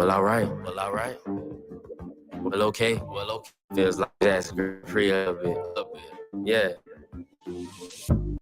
Well, all right. Well, okay. Feels like that's free a bit.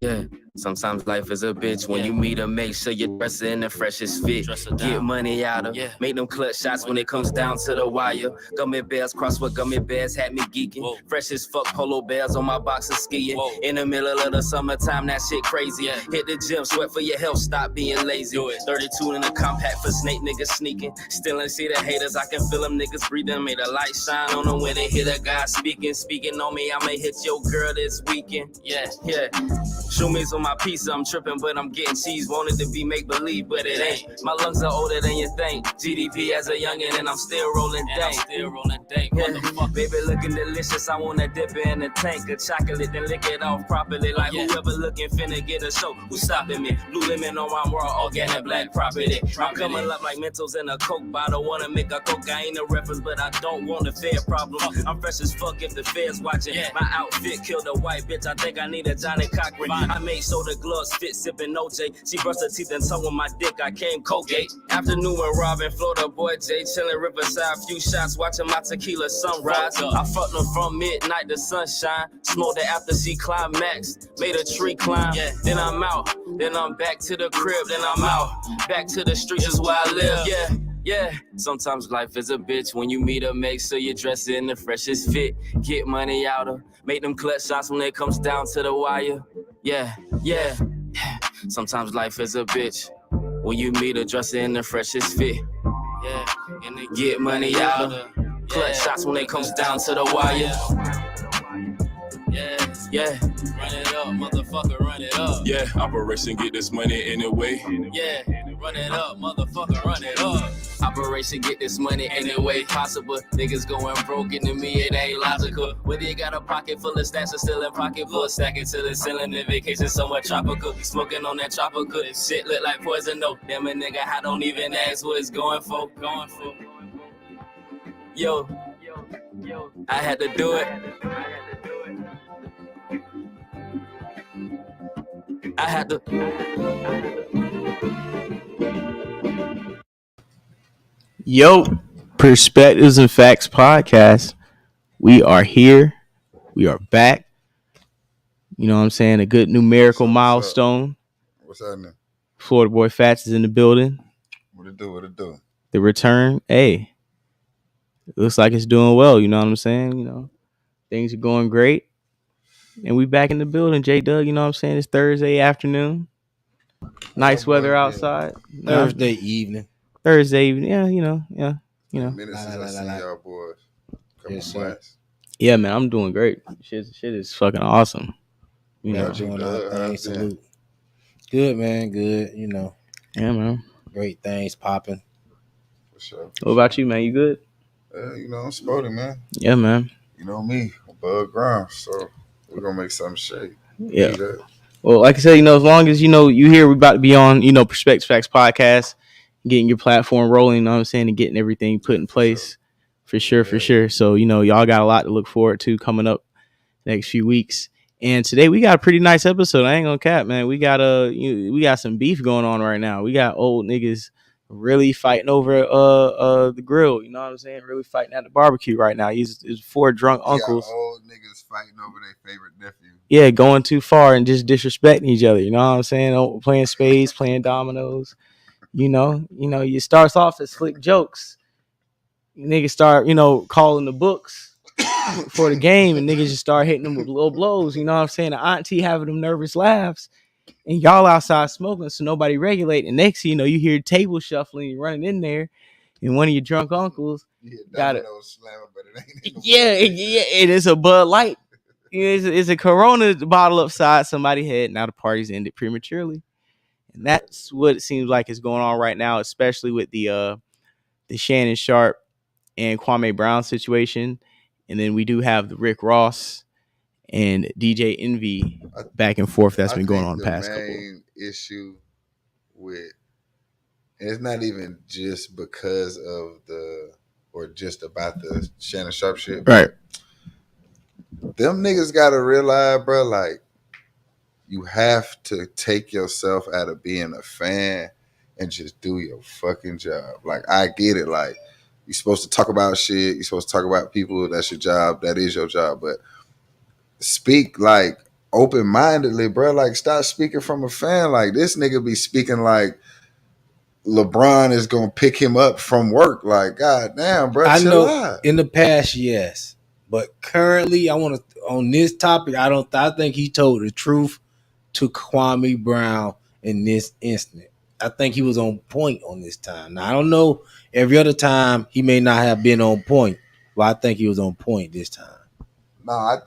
Yeah. Sometimes life is a bitch. When you meet her, make sure you dress her in the freshest fit. Get money out of. Make them clutch shots when it comes down to the wire. Gummy bears, cross with gummy bears, had me geeking. Fresh as fuck polo bears on my box of skiing. In the middle of the summertime, that shit crazy. Hit the gym, sweat for your health, stop being lazy. 32 in the compact for snake niggas sneaking. Still ain't see the haters, I can feel them niggas breathing. Made a light shine on them when they hear the guy speaking. Speaking on me, I'ma hit your girl this weekend. Yeah. Show me on my pizza, I'm tripping, but I'm getting cheese. Wanted to be make-believe, but it ain't. My lungs are older than you think. GDP as a youngin' and I'm still rolling dank. Baby looking delicious, I wanna dip it in the tank of chocolate, then lick it off properly. Like whoever looking finna get a show, who's stopping me? Blue lemon on my raw organic black property. I'm coming up like Mentos in a Coke bottle. Wanna make a Coke, I ain't a reference, but I don't want a fair problem. I'm fresh as fuck if the feds watching. My outfit killed a white bitch, I think I need a Johnny Cochran. I made sure the gloves fit, sipping OJ. She brushed her teeth and tongue with my dick, I came Colgate. Afternoon when Robin, Florida boy Jay, chilling Riverside, few shots, watching my tequila sunrise. I fucked them from midnight to sunshine, smoked it after she climaxed, made a tree climb. Then I'm out, then I'm back to the crib, then I'm out, back to the streets is where I live. Yeah, sometimes life is a bitch. When you meet her, make sure you dress in the freshest fit. Get money out of, make them clutch shots when it comes down to the wire. Yeah. Sometimes life is a bitch. When you meet her, dress in the freshest fit. And then get money out of, clutch shots when it comes down to the wire. Run it up, motherfucker, run it up. Operation get this money anyway. Run it up, motherfucker, run it up. Operation get this money any way possible. Niggas going broke, and to me it ain't logical. Whether you got a pocket full of stacks or still in pocket full, stacking to the ceiling in vacation somewhere tropical. Smoking on that tropical, shit look like poison, no. Damn a nigga, I don't even ask what it's going for. Yo, I had to do it. I had to. Yo, Perspectives and Facts podcast. We are here. We are back. You know what I'm saying? A good numerical milestone. What's happening? Florida boy Fats is in the building. What it do? The return. Hey, it looks like it's doing well. You know what I'm saying? You know, things are going great. And we back in the building, J Doug. You know what I'm saying? It's Thursday afternoon. Nice weather outside. Thursday evening. Yeah, you know. Minutes since I seen y'all boys. Yes, sir. Yeah, man, I'm doing great. Shit is fucking awesome. You know, doing our thing. Salute. Good, man. Good. You know. Yeah, man. Great things popping. For sure. What about you, man? You good? You know, I'm sporty, man. Yeah, man. You know me, above ground, so we're gonna make something shake. Yeah. Well, like I said, you know, as long as you know you here, we about to be on, you know, Perspectives Facts podcast, getting your platform rolling. You know what I'm saying, and getting everything put in place. For sure. So, you know, y'all got a lot to look forward to coming up next few weeks. And today we got a pretty nice episode. I ain't gonna cap, man. We got some beef going on right now. We got old niggas really fighting over the grill. You know what I'm saying? Really fighting at the barbecue right now. It's 4 drunk uncles. Old niggas fighting over their favorite nephew. Yeah, going too far and just disrespecting each other. You know what I'm saying? Playing spades, playing dominoes. You know, you starts off as slick jokes. Niggas start, calling the books for the game, and niggas just start hitting them with little blows. You know what I'm saying? The auntie having them nervous laughs, and y'all outside smoking, so nobody regulate. And next thing you know, you hear table shuffling, you running in there, and one of your drunk uncles got it. Yeah, it is a Bud Light. It's a Corona bottle upside somebody's head. Now the party's ended prematurely, and that's what it seems like is going on right now, especially with the Shannon Sharpe and Kwame Brown situation. And then we do have the Rick Ross and DJ Envy back and forth that's been going on the past couple. The main issue with, and it's not even just because of just about the Shannon Sharpe shit. Right. Them niggas gotta realize, bro, like, you have to take yourself out of being a fan and just do your fucking job. Like, I get it. Like, you're supposed to talk about shit. You're supposed to talk about people. That's your job. That is your job. But speak like open-mindedly, bro. Like, stop speaking from a fan. Like, this nigga be speaking like LeBron is gonna pick him up from work. Like, god damn, bro, I chill know out. in the past, yes, but currently, I want to on this topic. I think he told the truth to Kwame Brown in this instant. I think he was on point on this time. Now I don't know every other time he may not have been on point, but I think he was on point this time. No, I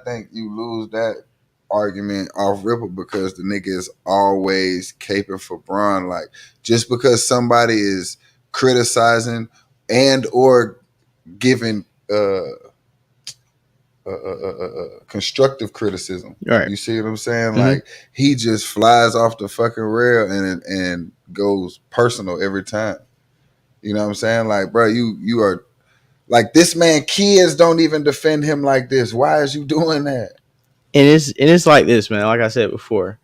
think you lose that argument off Ripple because the nigga is always caping for Bron. Like, just because somebody is criticizing and or giving constructive criticism. Right. You see what I'm saying? Like, he just flies off the fucking rail and goes personal every time. You know what I'm saying? Like, bro, you are like, this man, kids don't even defend him like this. Why is you doing that? And it's like this, man. Like I said before,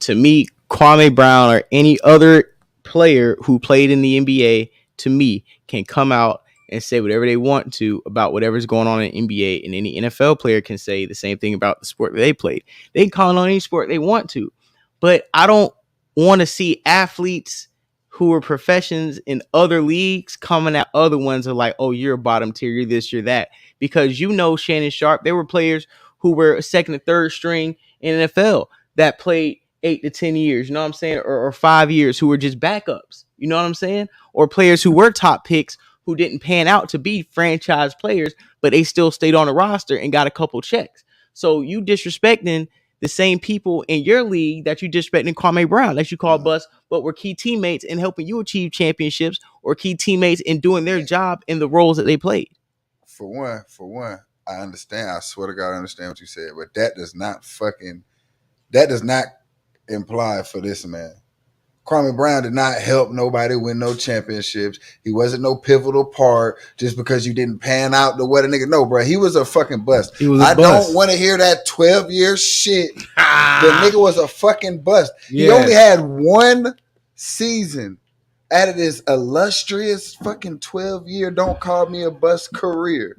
to me, Kwame Brown or any other player who played in the NBA, to me, can come out and say whatever they want to about whatever's going on in the NBA, and any NFL player can say the same thing about the sport that they played. They can call on any sport they want to, but I don't want to see athletes who are professions in other leagues coming at other ones are like, oh, you're a bottom tier, you're this, you're that, because Shannon Sharpe, there were players who were second and third string in NFL that played 8 to 10 years, you know what I'm saying? Or 5 years who were just backups, you know what I'm saying? Or players who were top picks who didn't pan out to be franchise players, but they still stayed on the roster and got a couple checks. So you disrespecting the same people in your league that you disrespecting Kwame Brown, that you call bust, but were key teammates in helping you achieve championships, or key teammates in doing their job in the roles that they played. For one, I understand. I swear to God, I understand what you said, but that does not imply for this man. Kwame Brown did not help nobody win no championships. He wasn't no pivotal part just because you didn't pan out to what a nigga. No, bro. He was a fucking bust. I don't want to hear that 12-year shit. The nigga was a fucking bust. Yes. He only had one season out of this illustrious fucking 12-year don't call me a bust career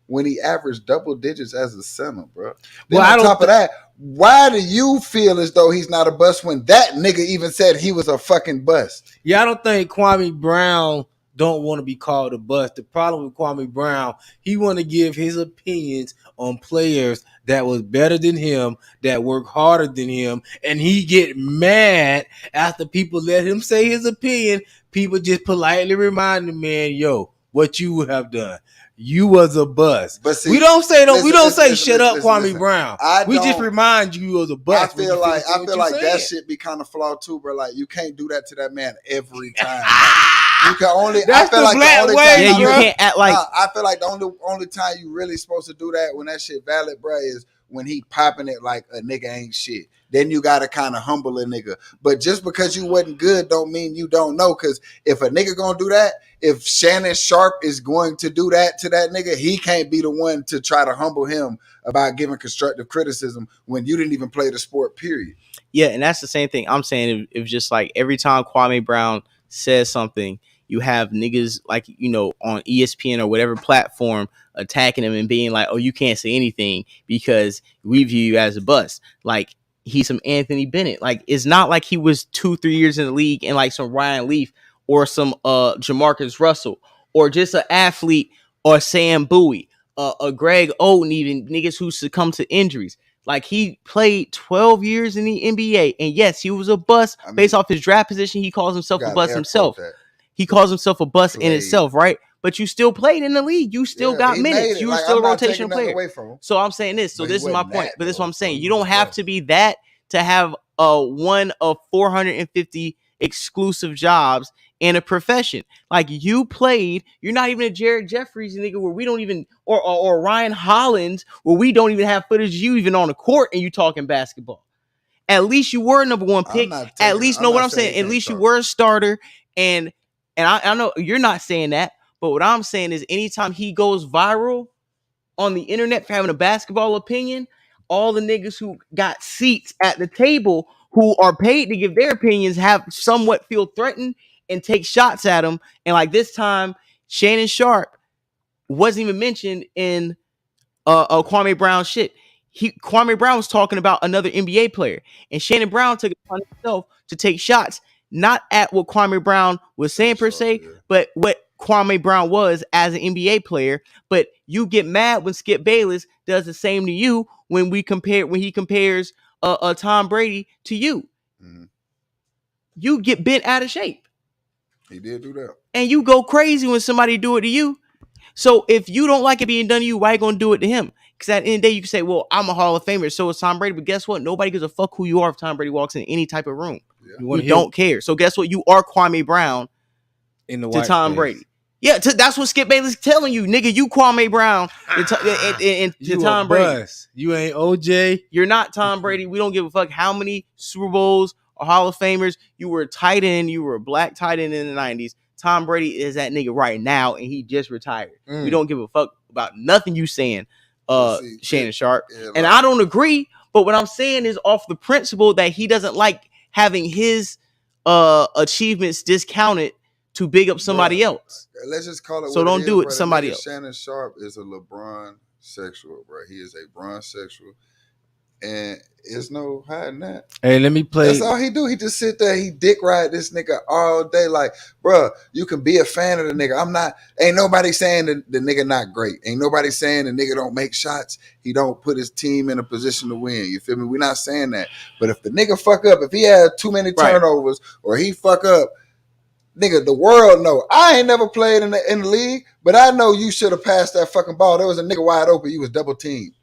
when he averaged double digits as a center, bro. Then on top of that, why do you feel as though he's not a bust when that nigga even said he was a fucking bust? Yeah, I don't think Kwame Brown don't want to be called a bust. The problem with Kwame Brown, he want to give his opinions on players that was better than him, that work harder than him, and he get mad after people let him say his opinion. People just politely remind him, man, yo, what you have done. You was a bust. But see, we don't say shut up, Kwame Brown. We just remind you was a bust. I feel like that shit be kind of flawed too, bro. Like, you can't do that to that man every time. You can only. That's the black way. Yeah, you can't act like. I feel like the only time you really supposed to do that when that shit valid, bro, is when he popping it like a nigga ain't shit. Then you gotta kind of humble a nigga. But just because you wasn't good don't mean you don't know. Because if a nigga gonna do that, if Shannon Sharpe is going to do that to that nigga, he can't be the one to try to humble him about giving constructive criticism when you didn't even play the sport, period. Yeah, and that's the same thing I'm saying. If just like every time Kwame Brown says something, you have niggas like, on ESPN or whatever platform attacking him and being like, oh, you can't say anything because we view you as a bust. Like, he's some Anthony Bennett. Like, it's not like he was 2-3 years in the league and like some Ryan Leaf or some Jamarcus Russell or just an athlete or Sam Bowie, a Greg Oden, even niggas who succumbed to injuries. Like, he played 12 years in the NBA, and yes, he was a bust based off his draft position. He calls himself a bust himself. He calls himself a bust in itself, right? But you still played in the league. You still got minutes. You were still a rotational player. So I'm saying this. So this is my point. But this is what I'm saying. You don't have to be that to have one of 450 exclusive jobs in a profession. Like, you played. You're not even a Jared Jeffries nigga where we don't even, or Ryan Hollins where we don't even have footage of you even on the court and you talking basketball. At least you were number one pick. At least know what I'm saying. At least you were a starter. And I know you're not saying that, but what I'm saying is anytime he goes viral on the internet for having a basketball opinion, all the niggas who got seats at the table who are paid to give their opinions have somewhat feel threatened and take shots at him. And like this time, Shannon Sharpe wasn't even mentioned in Kwame Brown shit. Kwame Brown was talking about another NBA player, and Shannon Brown took it upon himself to take shots, not at what Kwame Brown was saying per se, but what Kwame Brown was as an NBA player. But you get mad when Skip Bayless does the same to you when he compares Tom Brady to you. Mhm. You get bent out of shape. He did do that. And you go crazy when somebody do it to you. So if you don't like it being done to you, why are you going to do it to him? Because at the end of the day, you can say, well, I'm a Hall of Famer, so is Tom Brady. But guess what? Nobody gives a fuck who you are if Tom Brady walks in any type of room. Yeah. You don't care. So guess what? You are Kwame Brown in the to Tom Brady. Yeah, that's what Skip Bayless telling you. Nigga, you Kwame Brown to Tom Brady. You ain't OJ. You're not Tom Brady. We don't give a fuck how many Super Bowls or Hall of Famers. You were a tight end. You were a black tight end in the 90s. Tom Brady is that nigga right now, and he just retired. We don't give a fuck about nothing you saying, Shannon Sharpe. And I don't agree, but what I'm saying is off the principle that he doesn't like having his achievements discounted to big up somebody else. Let's just call it. So don't do it to somebody else. Shannon Sharpe is a LeBron sexual, bro. He is a Bron sexual, and there's no hiding that. Hey, let me play. That's all he do. He just sit there. He dick ride this nigga all day. Like, bro, you can be a fan of the nigga. I'm not. Ain't nobody saying the nigga not great. Ain't nobody saying the nigga don't make shots. He don't put his team in a position to win. You feel me? We're not saying that. But if the nigga fuck up, if he had too many turnovers or he fuck up, nigga, the world know. I ain't never played in the league, but I know you should have passed that fucking ball. There was a nigga wide open. You was double teamed.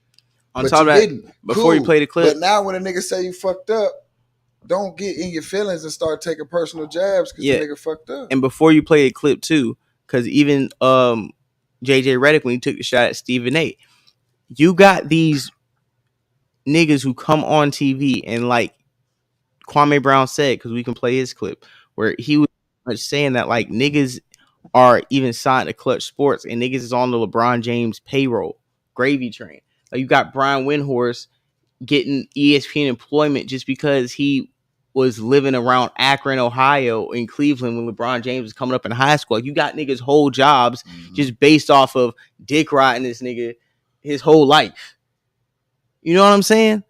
On top of that, before you play the clip. But now when a nigga say you fucked up, don't get in your feelings and start taking personal jabs because the nigga fucked up. And before you play the clip too, because even JJ Redick, when he took the shot at Stephen A, you got these niggas who come on TV and like Kwame Brown said, because we can play his clip, where he was saying that like niggas are even signed to Clutch Sports and niggas is on the LeBron James payroll, gravy train. Like you got Brian Windhorst getting ESPN employment just because he was living around Akron, Ohio, in Cleveland when LeBron James was coming up in high school. Like you got niggas' whole jobs just based off of dick riding this nigga his whole life. You know what I'm saying?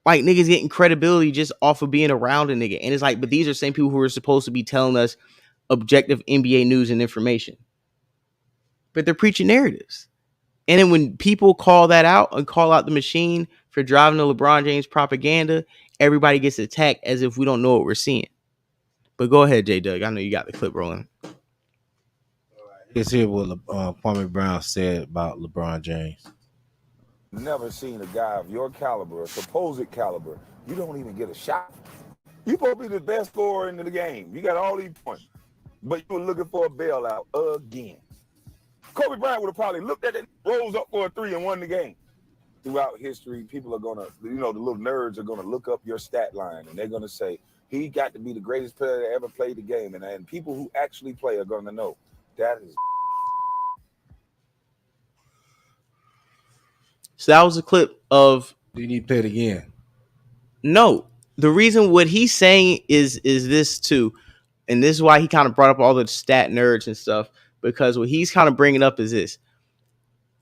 Like niggas getting credibility just off of being around a nigga. And it's like, but these are the same people who are supposed to be telling us objective NBA news and information. But they're preaching narratives. And then when people call that out and call out the machine for driving the LeBron James propaganda, everybody gets attacked as if we don't know what we're seeing. But go ahead, J Doug. I know you got the clip rolling. Let's hear what Kwame Brown said about LeBron James. Never seen a guy of your caliber, supposed caliber. You don't even get a shot. You supposed to be the best scorer in the game. You got all these points. But you were looking for a bailout again. Kobe Bryant would have probably looked at it, rose up for a three, and won the game. Throughout history, people are going to, the little nerds are going to look up your stat line, and they're going to say, he got to be the greatest player that ever played the game. And people who actually play are going to know that is. So that was a clip of. Do you need to play it again? No. The reason what he's saying is this too. And this is why he kind of brought up all the stat nerds and stuff. Because what he's kind of bringing up is this.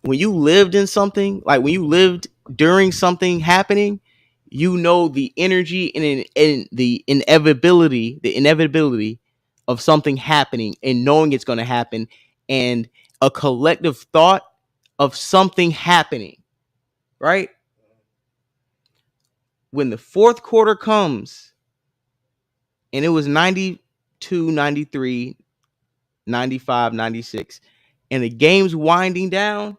When you lived in something, like when you lived during something happening, you know the energy and the inevitability of something happening and knowing it's going to happen and a collective thought of something happening, right? When the fourth quarter comes and it was 92, 93, 95, 96, and the game's winding down,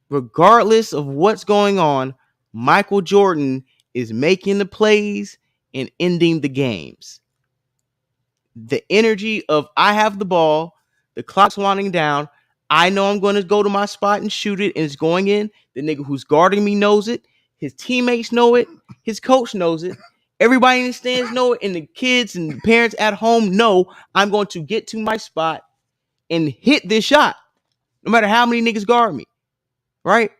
regardless of what's going on, Michael Jordan is making the plays and ending the games. The energy of I have the ball, the clock's winding down, I know I'm going to go to my spot and shoot it, and it's going in. The nigga who's guarding me knows it. His teammates know it. His coach knows it. Everybody in the stands know it, and the kids and parents at home know I'm going to get to my spot and hit this shot, no matter how many niggas guard me, right?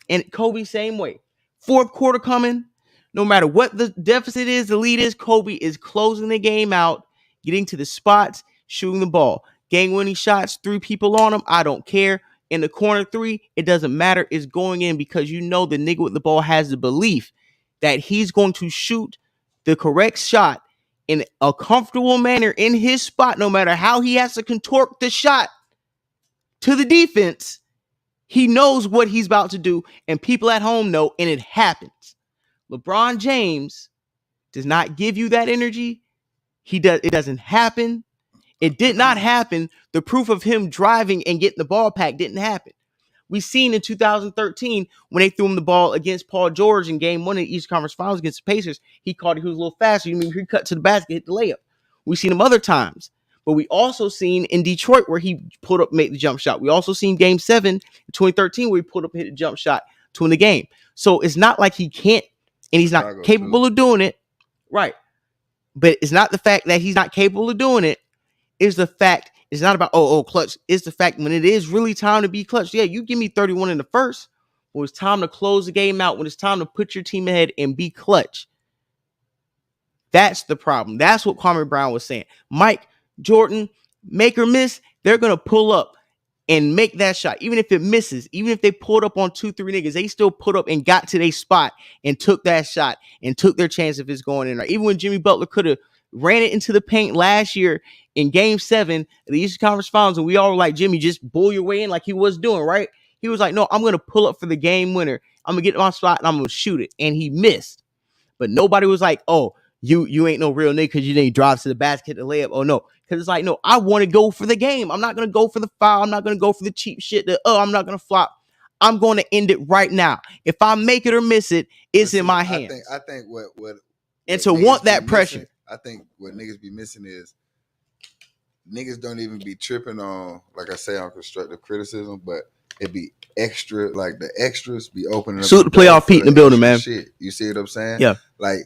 And Kobe, same way. Fourth quarter coming, No matter what the deficit is, the lead is, Kobe is closing the game out, getting to the spots, shooting the ball. Game-winning shots, 3 people on him, I don't care. In the corner 3, it doesn't matter. It's going in because you know the nigga with the ball has the belief that he's going to shoot the correct shot in a comfortable manner in his spot, no matter how he has to contort the shot to the defense. He knows what he's about to do, and people at home know, and it happens. LeBron James does not give you that energy. It doesn't happen. It did not happen. The proof of him driving and getting the ball back didn't happen. We seen in 2013 when they threw him the ball against Paul George in game 1 of the Eastern Conference Finals against the Pacers. He caught it. He was a little faster. You mean he cut to the basket, hit the layup. We seen him other times. But we also seen in Detroit where he pulled up, made the jump shot. We also seen game 7 in 2013 where he pulled up, hit a jump shot to win the game. So it's not like he can't, and he's not capable of doing it. Right. But it's not the fact that he's not capable of doing it. It's the fact, it's not about, clutch. It's the fact when it is really time to be clutch. Yeah, you give me 31 in the first. When it's time to close the game out, when it's time to put your team ahead and be clutch. That's the problem. That's what Kwame Brown was saying. Mike Jordan, make or miss, they're going to pull up and make that shot. Even if it misses, even if they pulled up on 2-3 niggas, they still put up and got to their spot and took that shot and took their chance if it's going in. Or even when Jimmy Butler could have ran it into the paint last year in game 7 of the Eastern Conference Finals, and we all were like, Jimmy, just bull your way in like he was doing, right? He was like, no, I'm going to pull up for the game winner. I'm going to get my spot and I'm going to shoot it. And he missed. But nobody was like, oh, you ain't no real nigga because you didn't drive to the basket to layup. Oh, no. Because it's like, no, I want to go for the game. I'm not going to go for the foul. I'm not going to go for the cheap shit. I'm not going to flop. I'm going to end it right now. If I make it or miss it, it's in my hands. I think what and to want that pressure. I think what niggas be missing is niggas don't even be tripping on, like I say, on constructive criticism, but it be extra, like the extras be opening up. Shoot the playoff Pete in the building, man. Shit. You see what I'm saying? Yeah. Like,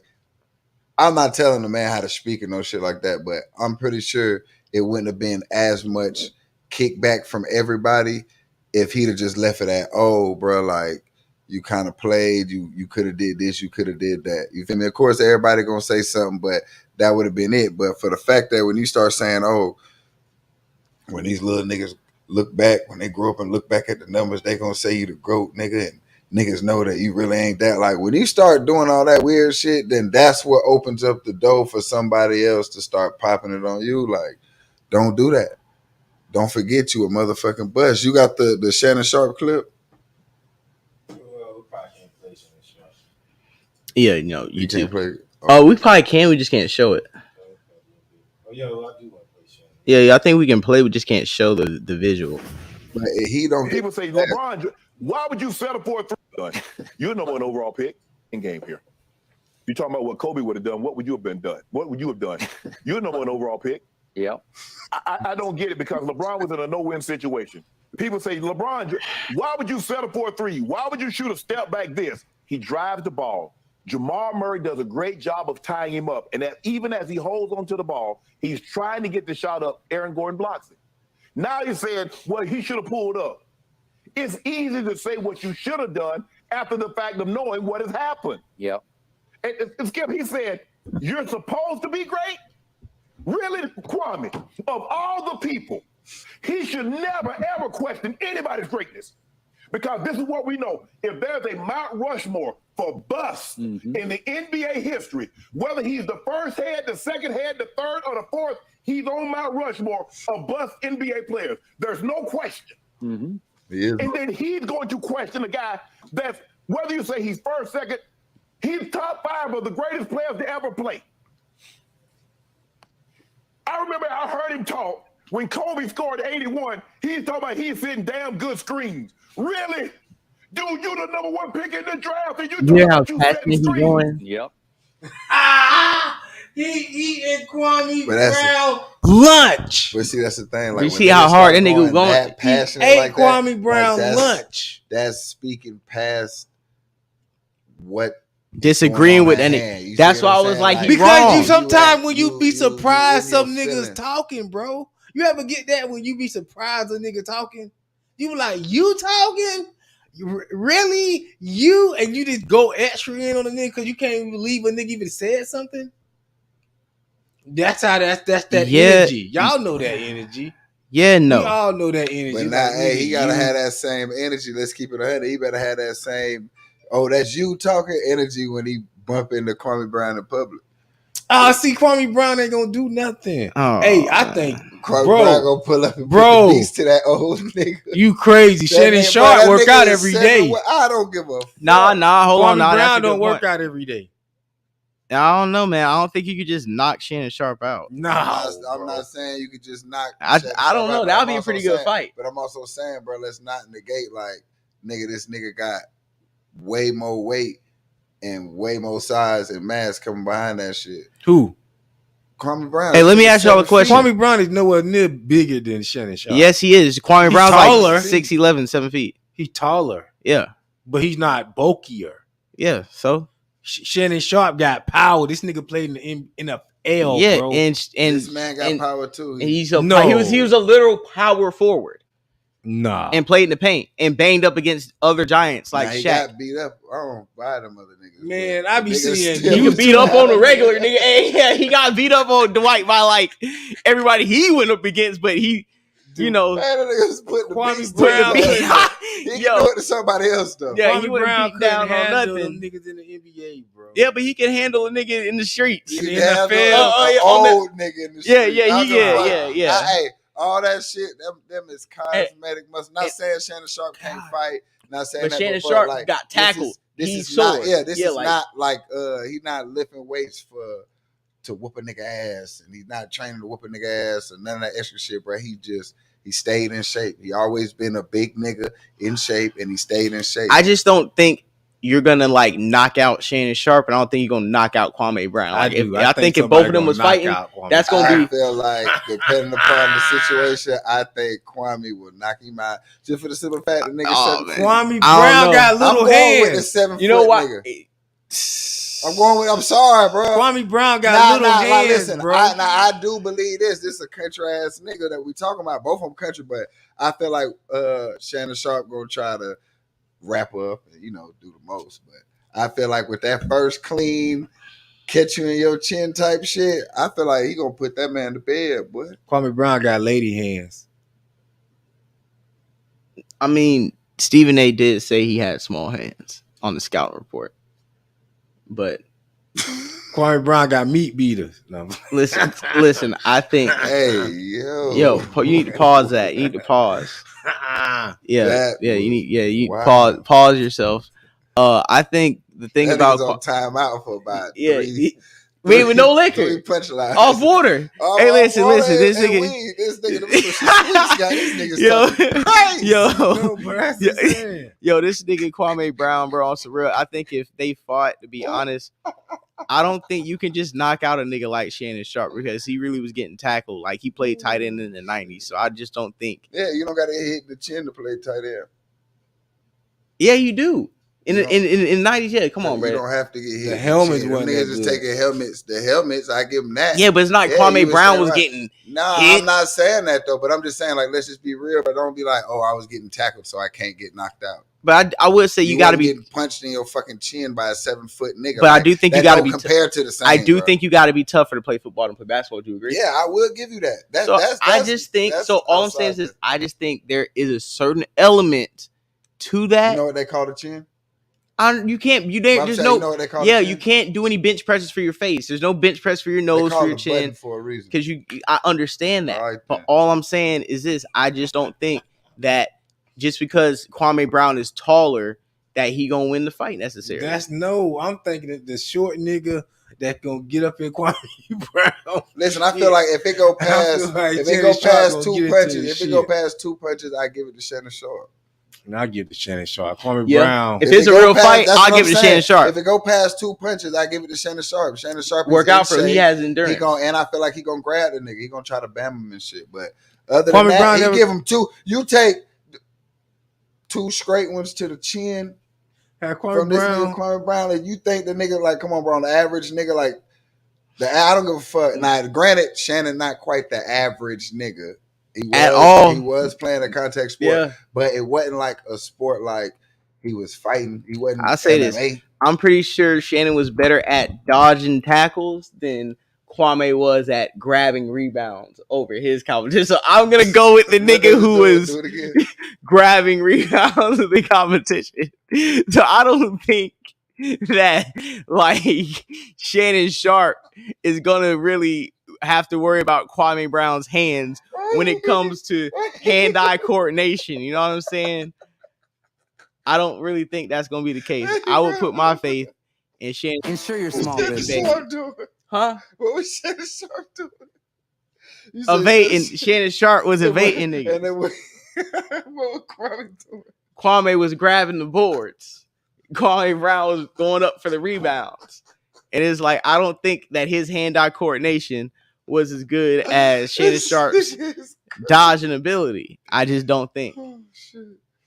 I'm not telling the man how to speak and no shit like that, but I'm pretty sure it wouldn't have been as much kickback from everybody if he'd have just left it at, oh, bro, like, you kind of played, you could have did this, you could have did that. You feel me? Of course, everybody gonna say something, but that would have been it. But for the fact that when you start saying, oh, when these little niggas look back, when they grow up and look back at the numbers, they gonna say you the GOAT, nigga, and niggas know that you really ain't that. Like, when you start doing all that weird shit, then that's what opens up the door for somebody else to start popping it on you. Like, don't do that. Don't forget you a motherfucking bust. You got the Shannon Sharpe clip? Yeah, no, you can't play. Oh, we probably can. We just can't show it. Oh, yo, I do want to play Shannon. Yeah, I think we can play. We just can't show the visual. But he don't. People say, LeBron, why would you settle for a 3? You're number 1 overall pick in game here. You talking about what Kobe would have done? What would you have been done? What would you have done? You're number 1 overall pick. Yeah. I don't get it because LeBron was in a no-win situation. People say, LeBron, why would you settle for a 3? Why would you shoot a step back this? He drives the ball. Jamal Murray does a great job of tying him up. And that even as he holds onto the ball, he's trying to get the shot up. Aaron Gordon blocks it. Now you're saying, well, he should have pulled up. It's easy to say what you should have done after the fact of knowing what has happened. Yep. And Skip, he said, you're supposed to be great? Really, Kwame, of all the people, he should never, ever question anybody's greatness. Because this is what we know. If there's a Mount Rushmore for busts in the NBA history, whether he's the first head, the second head, the third, or the fourth, he's on Mount Rushmore of bust NBA players. There's no question. He is. And then he's going to question a guy that's, whether you say he's first, second, he's top 5 of the greatest players to ever play. I remember I heard him talk when Kobe scored 81. He's talking about he's hitting damn good screens. Really? Dude, you the number 1 pick in the draft, and you how you passionate he's going. Yep. He eating Kwame But that's Brown lunch. But see, that's the thing. Like, You when see niggas how hard start that nigga was going? that passionate Ate like that, Kwame Brown like lunch. That's speaking past what. Disagreeing with any. hand. You That's see why what I I'm was saying? like, Like, he Because wrong. you sometimes when you you- be you surprised in some your niggas feelings. talking, bro. You ever get that when you be surprised a nigga talking? You be like, you talking? Really? You just go extra in on a nigga because you can't even believe a nigga even said something? That's that energy. Y'all know that energy. Yeah, We no. all know that energy. But It's now, like, hey, nigga, he gotta you- have that same energy. Let's keep it 100. He better have that same, oh, that's you talking energy when he bump into Kwame Brown in public. Oh, see, Kwame Brown ain't gonna do nothing. Oh, Hey, I man. think, Kwame bro, Brown gonna pull up and put bro. the beats to that old nigga. You crazy. That Shannon nigga- Sharpe that work nigga out is every 7 day. I don't give a fuck. Nah, hold on. Kwame Nah, that's Brown a good don't work point. out every day. I don't know, man. I don't think you could just knock Shannon Sharpe out. No, I'm not saying you could just knock. I Shannon don't Sharpe know. out, That but would be I'm a pretty also good saying- fight. But I'm also saying, bro, let's not negate like, nigga, this nigga got way more weight and way more size and mass coming behind that shit. who? Kwame Brown. Hey, let this me nigga ask y'all a 7 question. feet. Kwame Brown is nowhere near bigger than Shannon Sharpe. Yes, he is. Kwame He's Brown's taller. like 6'11", 7 feet. He's taller, Yeah. but he's not bulkier. Yeah. So Shannon Sharpe got power. This nigga played in the NFL, yeah, bro. and This man got and power too. and he's a No. he was a literal power forward Nah. and played in the paint and banged up against other giants like he Shaq. got beat up. I don't buy them other niggas. Man, but I the be niggas seeing still- He you could beat up on the regular nigga. Hey, yeah, he got beat up on Dwight by like everybody he went up against, but he, you know, Man, that nigga's putting the Kwame beats Brown to couldn't- him. He can Yo. do it to somebody else though. Yeah, Kwame he wouldn't Brown beat down couldn't on handle nothing. them niggas in the NBA, bro. Yeah, but he can handle a nigga in the streets. In He the handled NFL. an old nigga in the Yeah, street. yeah, I don't give a fuck. yeah. Hey, all that shit, them is cosmetic. Not saying Shannon Sharpe can't fight. Not saying But that. Shannon bro, Sharpe like, got tackled. This He's is not. sore. Yeah, this Yeah, is like- not like he's not lifting weights to whoop a nigga ass, and he's not training to whoop a nigga ass, and none of that extra shit, bro. He stayed in shape. He always been a big nigga in shape, and he stayed in shape. I just don't think you're gonna like knock out Shannon Sharpe, and I don't think you're gonna knock out Kwame Brown. Like, I think if both of them was fighting, that's gonna I be. feel like depending upon the situation, I think Kwame will knock him out just for the simple fact that nigga Oh, 7 man. feet. Kwame I don't Brown know. got I'm little going with the hands. 7 You know foot what? nigga. I'm sorry, bro. Kwame Brown got little hands, like, listen, bro. I do believe this. This is a country ass nigga that we talking about. Both of them country, but I feel like Shannon Sharpe gonna try to wrap up and do the most. But I feel like with that first clean catch you in your chin type shit, I feel like he gonna put that man to bed, boy. Kwame Brown got lady hands. I mean, Stephen A. did say he had small hands on the scout report, but Kwame Brown got meat beaters. No. listen. I think, Hey, you need to pause that. You need to pause. Yeah, That you need, wow. pause yourself. I think the thing that about nigga's on timeout for about we ain't with no liquor, three punchlines. off water. Hey, listen, this nigga, this nigga, the Sweets guy, this nigga's yo, talking crazy. No, but that's insane. yo, this nigga Kwame Brown, bro, on some real. I think if they fought, to be honest, I don't think you can just knock out a nigga like Shannon Sharpe because he really was getting tackled. Like he played tight end in the 90s, so I just don't think. Yeah, you don't got to hit the chin to play tight end. Yeah, you do. In the 90s, yeah, come on, bro. You don't have to get hit. The helmets Them wasn't niggas that just good. taking helmets. The helmets, I give them that. Yeah, but it's not Yeah, Kwame you Brown saying was right. getting. No, hit. I'm not saying that though. But I'm just saying, like, let's just be real. But don't be like, oh, I was getting tackled, so I can't get knocked out. But I would say you got to wasn't be. getting punched in your fucking chin by a 7 foot nigga. But I do think you that got to don't be. compared to the same. I do bro. think you got to be tougher to play football than play basketball. Do you agree? Yeah, I will give you that. So That's I just think. that's So all I'm saying outside is, I just think there is a certain element to that. you know what they call the chin? You can't. You didn't. I'm There's saying, no. you know what they call Yeah, the chin? you can't do any bench presses for your face. There's no bench press for your They nose, call for your it a button chin, for a reason. because I understand that. All right, But then. all I'm saying is this: I just don't think that just because Kwame Brown is taller, that he gonna win the fight necessarily. I'm thinking that the short nigga that gonna get up in Kwame Brown. Listen, I feel like if it go past, like if it Shannon go Sharpe past gonna two get into punches, his if it go shit. past 2 punches, I give it to Shannon Sharpe. And I give it to Shannon Sharpe. Kwame Yeah. Brown. If it's it a go real past- fight, that's I'll what give I'm it to saying. Shannon Sharpe. If it go past 2 punches, I give it to Shannon Sharpe. Shannon Sharpe Work is out for in him. He shape. has endurance. And I feel like he gonna grab the nigga. He gonna try to bam him and shit. But other Kwame than that, Brown he never- give him 2. You take 2 straight ones to the chin Had from Kwame this Brown. nigga Kwame Brown. And you think the nigga like, come on, bro, the average nigga like I don't give a fuck. Now, granted, Shannon not quite the average nigga. He was, At all. He was playing a contact sport, Yeah. but it wasn't like a sport like he was fighting. He wasn't I say MMA. this. I'm pretty sure Shannon was better at dodging tackles than Kwame was at grabbing rebounds over his competition. So I'm gonna go with the nigga who was grabbing rebounds in the competition. So I don't think that like Shannon Sharpe is gonna really have to worry about Kwame Brown's hands when it comes to hand-eye coordination. You know what I'm saying? I don't really think that's gonna be the case. I would put my faith in Shannon. Ensure your small business. Huh? What was Shannon Sharpe doing? Evading. Shannon Sharpe was evading niggas. And then what was Kwame doing? Kwame was grabbing the boards. Kwame Brown was going up for the rebounds. And it's like, I don't think that his hand-eye coordination was as good as Shannon Sharpe's dodging ability. I just don't think. Oh, shit.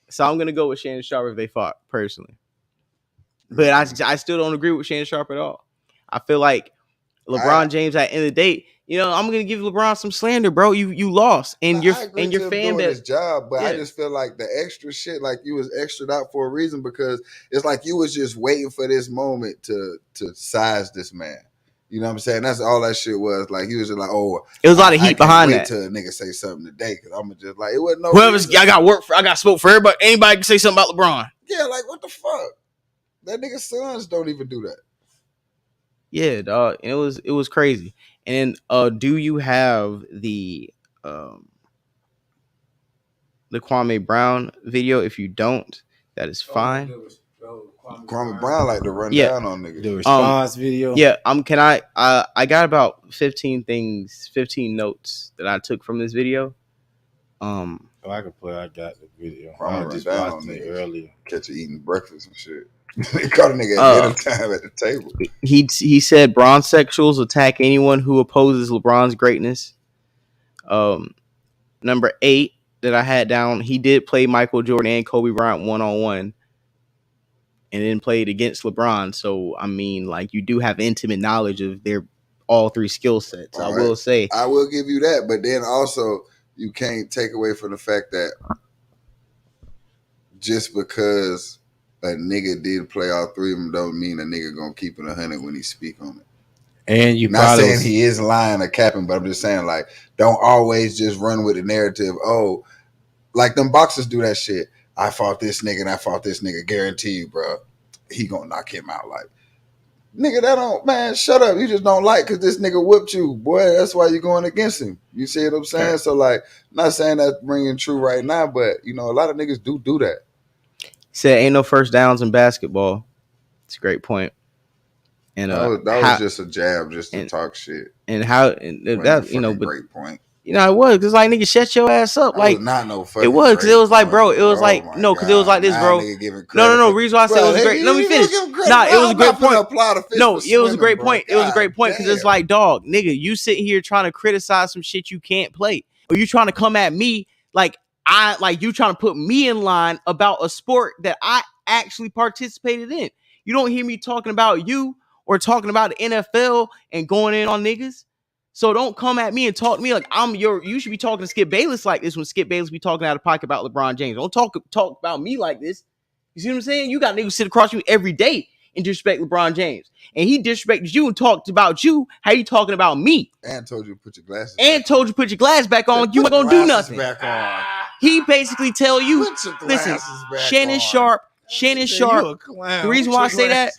So I'm gonna go with Shannon Sharpe if they fought personally, but I still don't agree with Shannon Sharpe at all. I feel like LeBron James at the end of the day, I'm gonna give LeBron some slander, bro. You lost, and your fan doing his base. job, but I just feel like the extra shit, like you was extra'd out for a reason, because it's like you was just waiting for this moment to size this man. You know what I'm saying? That's all that shit was. Like, he was just like, oh, it was a lot of heat behind that. Till a nigga say something today, because I'm just like, it wasn't no. I got smoke for everybody. Anybody can say something about LeBron. Yeah, like, what the fuck? That nigga's sons don't even do that. Yeah, dog. It was crazy. And do you have the Kwame Brown video? If you don't, that is fine. Kwame Brown like to run down on niggas. The response video. Yeah. I got about 15 notes that I took from this video. I can play. I got the video. I just down watched it earlier. Catch you eating breakfast and shit. They caught a nigga at dinner time at the table. He said Bronsexuals attack anyone who opposes LeBron's greatness. Number 8 that I had down, he did play Michael Jordan and Kobe Bryant 1-on-1. And then played against LeBron. So, I mean, like, you do have intimate knowledge of their all 3 skill sets. I will say. I will give you that. But then also, you can't take away from the fact that just because a nigga did play all 3 of them don't mean a nigga gonna keep it 100 when he speak on it. And you not saying he is lying or capping, but I'm just saying, like, don't always just run with the narrative. Oh, like them boxers do that shit. I fought this nigga and I fought this nigga. Guarantee you, bro, he gonna knock him out. Like, nigga, that don't, man, shut up. You just don't like because this nigga whipped you, boy. That's why you're going against him. You see what I'm saying? Okay. So, like, not saying that's ringing true right now, but, a lot of niggas do that. Said ain't no first downs in basketball. It's a great point. And that was just a jab, just to talk shit. And how that but great point. It was because like nigga, shut your ass up. Like was not no fucking. It was because it was like, bro. It was like no, because it was like this, bro. No. Reason why I said it was great. Let me finish. Nah, it was a great point. No, it was a great point. It was a great point because it's like, dog, nigga, you sitting here trying to criticize some shit you can't play, or you trying to come at me like you trying to put me in line about a sport that I actually participated in. You don't hear me talking about you or talking about the NFL and going in on niggas. So don't come at me and talk to me like you should be talking to Skip Bayless like this when Skip Bayless be talking out of pocket about LeBron James. Don't talk about me like this. You see what I'm saying? You got niggas sit across you every day and disrespect LeBron James. And he disrespected you and talked about you. How you talking about me? And told you to put your glasses back on. You ain't gonna do nothing. Back on. He basically tell you, listen, Shannon Sharpe. The reason why I say that,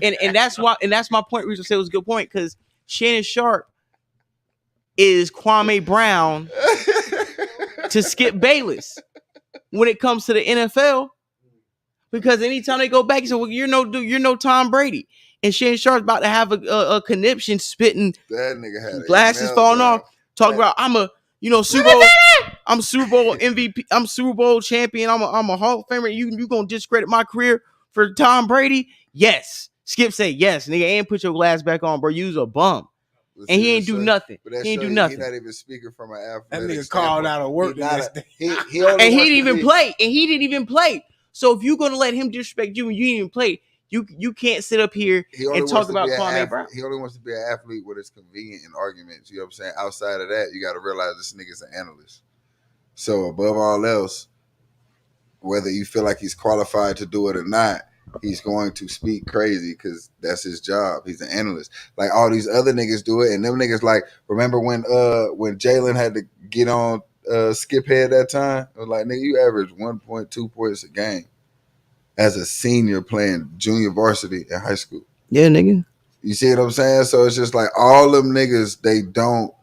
and that's my point. Reason I say it was a good point because Shannon Sharpe is Kwame Brown to Skip Bayless when it comes to the NFL, because anytime they go back, he said, "Well, you're no Tom Brady," and Shannon Sharpe's about to have a conniption, spitting, that nigga had glasses falling off, talking about I'm a Super Bowl, I'm Super Bowl MVP, I'm Super Bowl champion, I'm a Hall of Famer. You gonna discredit my career for Tom Brady? Yes. Skip said yes, nigga, and put your glass back on, bro. You's a bum. And he ain't do nothing. He ain't do nothing. He not even speaking from an athletic. That nigga called out of work. He didn't even play. So if you're gonna let him disrespect you and you didn't even play, you can't sit up here and talk about Kwame Brown. He only wants to be an athlete when it's convenient in arguments. You know what I'm saying? Outside of that, you got to realize this nigga's an analyst. So above all else, whether you feel like he's qualified to do it or not, he's going to speak crazy because that's his job. He's an analyst. Like all these other niggas do it, and them niggas like remember when Jalen had to get on Skip Head that time? It was like, nigga, you average 1.2 points a game as a senior playing junior varsity in high school. Yeah, nigga. You see what I'm saying? So it's just like all them niggas, they don't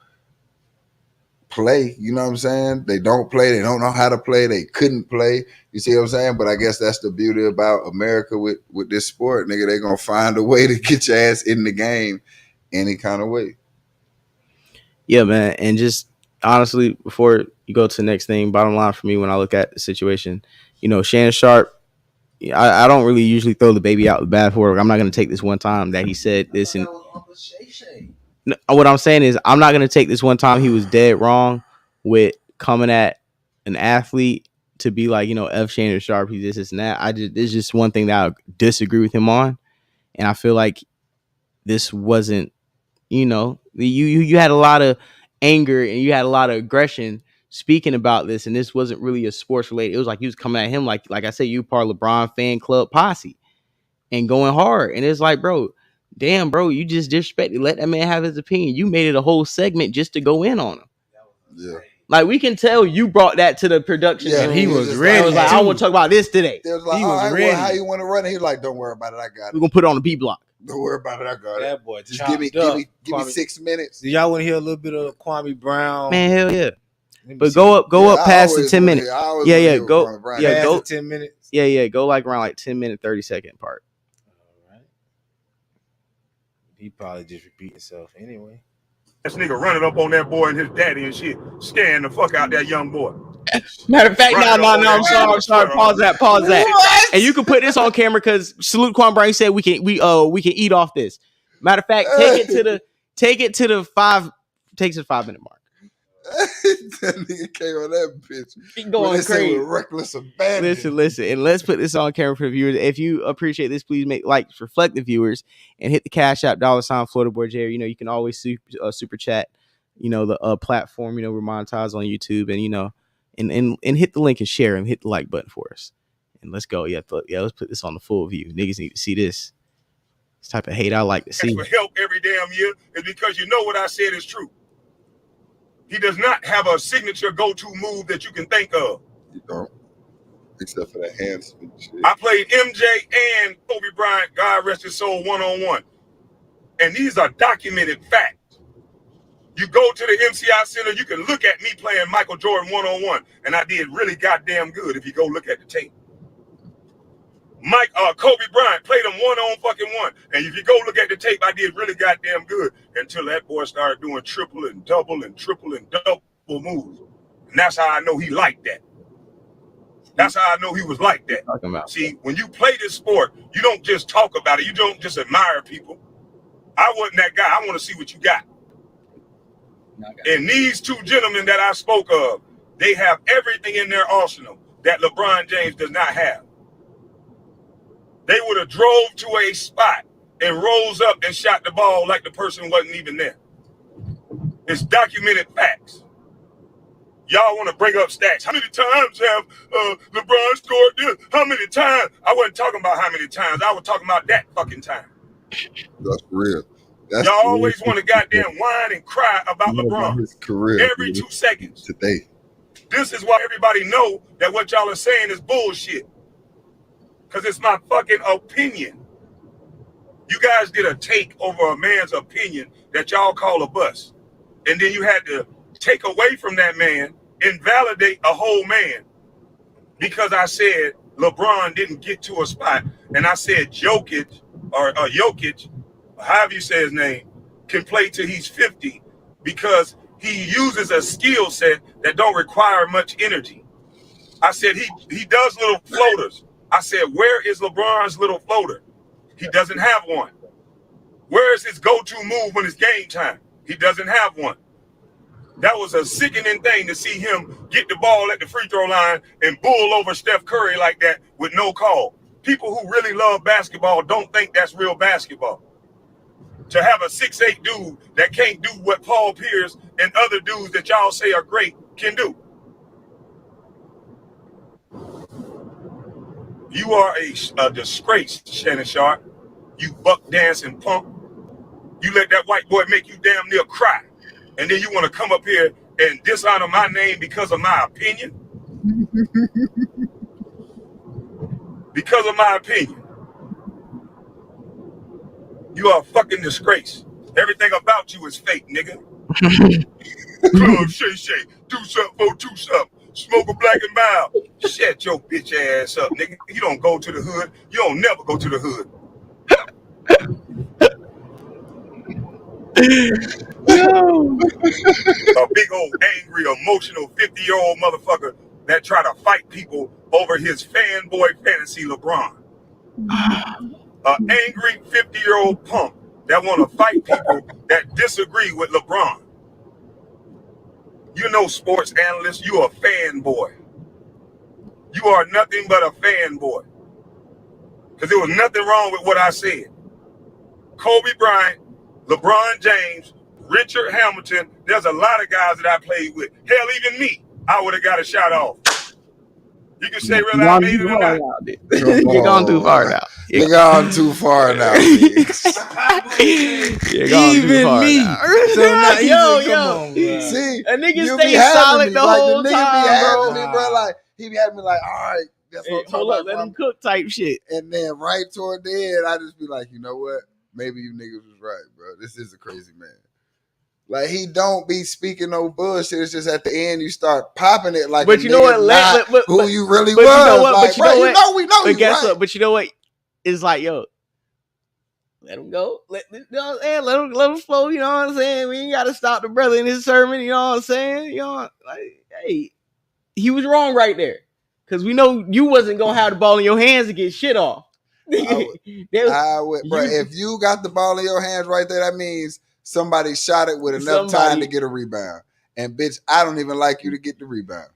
play. You know what I'm saying? They don't play. They don't know how to play. They couldn't play. You see what I'm saying? But I guess that's the beauty about America with this sport, nigga. They gonna find a way to get your ass in the game any kind of way. Yeah, man. And just honestly, before you go to the next thing, bottom line for me when I look at the situation, you know, Shannon Sharpe, I don't really usually throw the baby out with the bathwater. I'm not going to take this one time that he said this. And what I'm saying is I'm not going to take this one time he was dead wrong with coming at an athlete to be like, you know, F Shannon Sharpe, he's this and that. There's just one thing that I disagree with him on. And I feel like this wasn't, you know, you had a lot of anger and you had a lot of aggression speaking about this, and this wasn't really a sports related. It was like he was coming at him like I said, you part of LeBron fan club posse and going hard. And it's like, bro, damn, bro, you just disrespected. Let that man have his opinion. You made it a whole segment just to go in on him. Yeah. Like we can tell you brought that to the production. Yeah, And he was just ready. I was like, I want to talk about this today. They was like, He all was right, ready. well, how you want to run it? He was like, don't worry about it. I got We're it. gonna put it on the B block. Don't worry about it. I got it. That boy Just give me Kwame. 6 minutes. Do y'all want to hear a little bit of Kwame Brown? Man, hell yeah. Let me But see. go up Yeah, past the 10 minutes. Yeah, go. Yeah, Past go. the 10 minutes. Yeah, go like around like 10-minute, 30-second part. All right. He probably just repeat himself anyway. This nigga running up on that boy and his daddy and shit, scaring the fuck out that young boy. Matter of fact, Right no, on I'm there. sorry. Pause that. And you can put this on camera because Salute Kwame Brown said we can eat off this. Matter of fact, take it to the 5-minute mark. That nigga came on that bitch. Keep going crazy. With reckless abandon. Listen, and let's put this on camera for the viewers. If you appreciate this, please make likes, reflect the viewers, and hit the Cash App $ Florida Boy Jerry. You know, you can always super chat. You know, the platform. You know, we're monetized on YouTube, and you know, and hit the link and share and hit the like button for us. And let's go. Yeah, let's put this on the full view. Niggas need to see this. This type of hate I like to see. For help every damn year is because you know what I said is true. He does not have a signature go-to move that you can think of. You don't. Except for that hand spin shit. I played MJ and Kobe Bryant, God rest his soul, one-on-one. And these are documented facts. You go to the MCI Center, you can look at me playing Michael Jordan one-on-one, and I did really goddamn good if you go look at the tape. Kobe Bryant played him one-on-one, and if you go look at the tape, I did really goddamn good until that boy started doing triple and double and triple and double moves. And that's how I know he liked that. That's how I know he was like that. See, when you play this sport, you don't just talk about it. You don't just admire people. I wasn't that guy. I want to see what you got. And these two gentlemen that I spoke of, they have everything in their arsenal that LeBron James does not have. They would have drove to a spot and rose up and shot the ball like the person wasn't even there. It's documented facts. Y'all want to bring up stats. How many times have LeBron scored this? How many times? I wasn't talking about how many times. I was talking about that fucking time. That's real. Y'all always want to goddamn whine and cry about LeBron. His career every 2 seconds. Today. This is why everybody know that what y'all are saying is bullshit. Because it's my fucking opinion. You guys did a take over a man's opinion that y'all call a bust. And then you had to take away from that man, invalidate a whole man. Because I said LeBron didn't get to a spot. And I said Jokic, however you say his name, can play till he's 50 because he uses a skill set that don't require much energy. I said he does little floaters. I said, where is LeBron's little floater? He doesn't have one. Where is his go-to move when it's game time? He doesn't have one. That was a sickening thing to see him get the ball at the free throw line and bull over Steph Curry like that with no call. People who really love basketball don't think that's real basketball. To have a 6'8" dude that can't do what Paul Pierce and other dudes that y'all say are great can do. You are a disgrace, Shannon Sharpe. You buck dancing punk. You let that white boy make you damn near cry. And then you want to come up here and dishonor my name because of my opinion? Because of my opinion. You are a fucking disgrace. Everything about you is fake, nigga. Club Shay Shay, do something for do something. Smoke a black and mild. Shut your bitch ass up, nigga. You don't go to the hood. You don't never go to the hood. A big old angry, emotional 50-year-old motherfucker that try to fight people over his fanboy fantasy LeBron. An angry 50-year-old punk that want to fight people that disagree with LeBron. You know, sports analyst, you a fanboy. You are nothing but a fanboy. Because there was nothing wrong with what I said. Kobe Bryant, LeBron James, Richard Hamilton, there's a lot of guys that I played with. Hell, even me, I would have got a shot off. You can say whether I made it or not. You're going too far now. You're gone too far now. You're going too far me. now. So now yo. See, a nigga you stay be having solid me. the Like, whole the nigga time, be having bro. me, bro. Like, he be having me like, all right, that's what I'm talking Hold up, about. let bro. him cook type shit. And then right toward the end, I just be like, you know what? Maybe you niggas was right, bro. This is a crazy man. Like, he don't be speaking no bullshit. It's just at the end you start popping it like, But you know what? who you really but was. you know what? Like, But you know what? we know But you guess right. what? But you know what? It's like, yo, let him go. Let him flow. You know what I'm saying? We ain't got to stop the brother in his sermon. You know what I'm saying? You know, like, hey, he was wrong right there. Because we know you wasn't going to have the ball in your hands to get shit off. I would, bro. If you got the ball in your hands right there, that means somebody shot it with enough time to get a rebound. And bitch, I don't even like you to get the rebound.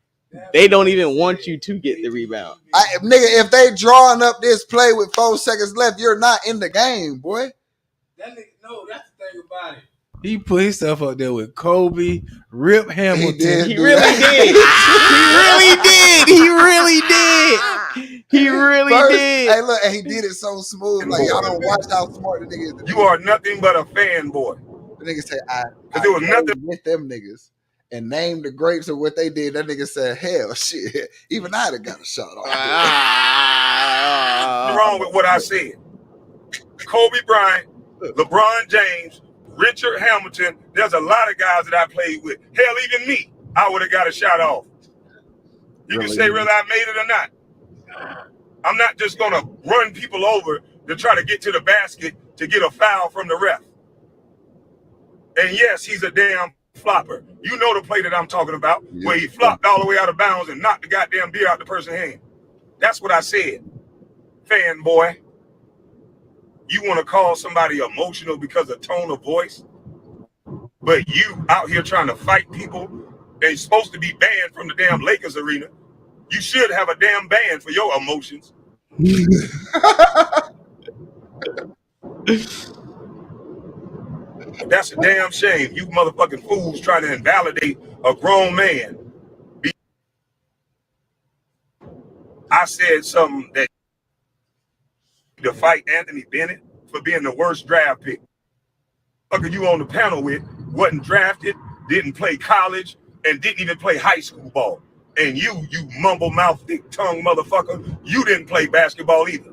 They don't even want you to get the rebound. Nigga, if they drawing up this play with 4 seconds left, you're not in the game, boy. That nigga, no, that's the thing about it. He put himself up there with Kobe, Rip Hamilton. He really did. He really did. Hey, look, and he did it so smooth. Like, y'all don't watch how smart the nigga is. You are nothing but a fanboy. The nigga say, I there was nothing with them niggas and named the greats of what they did. That nigga said, hell, shit. Even I'd have got a shot off. wrong with what I said. Kobe Bryant, LeBron James, Richard Hamilton, there's a lot of guys that I played with. Hell, even me, I would have got a shot off. You can say whether I made it or not. I'm not just going to run people over to try to get to the basket to get a foul from the ref. And yes, he's a damn flopper. You know the play that I'm talking about, where he flopped all the way out of bounds and knocked the goddamn beer out the person's hand. That's what I said. Fanboy. You want to call somebody emotional because of tone of voice? But you out here trying to fight people and supposed to be banned from the damn Lakers arena. You should have a damn ban for your emotions. That's a damn shame. You motherfucking fools trying to invalidate a grown man. I said something that to fight Anthony Bennett for being the worst draft pick. Fucker you on the panel with wasn't drafted, didn't play college, and didn't even play high school ball. And you mumble mouth, thick tongue motherfucker, you didn't play basketball either.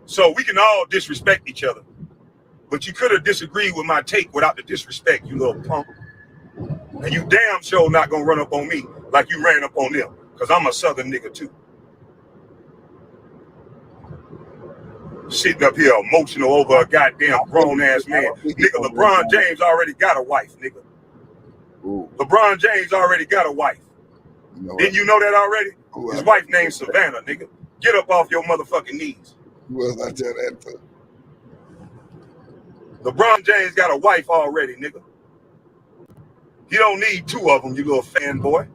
So we can all disrespect each other. But you could have disagreed with my take without the disrespect, you little punk. And you damn sure not gonna run up on me like you ran up on them, because I'm a Southern nigga too. Sitting up here emotional over a goddamn grown-ass man. Nigga, LeBron James already got a wife, nigga. Ooh. LeBron James already got a wife. Didn't you know that already? His wife named Savannah, nigga. Get up off your motherfucking knees. Who else I tell that to? LeBron James got a wife already, nigga. He don't need 2 of them, you little fanboy.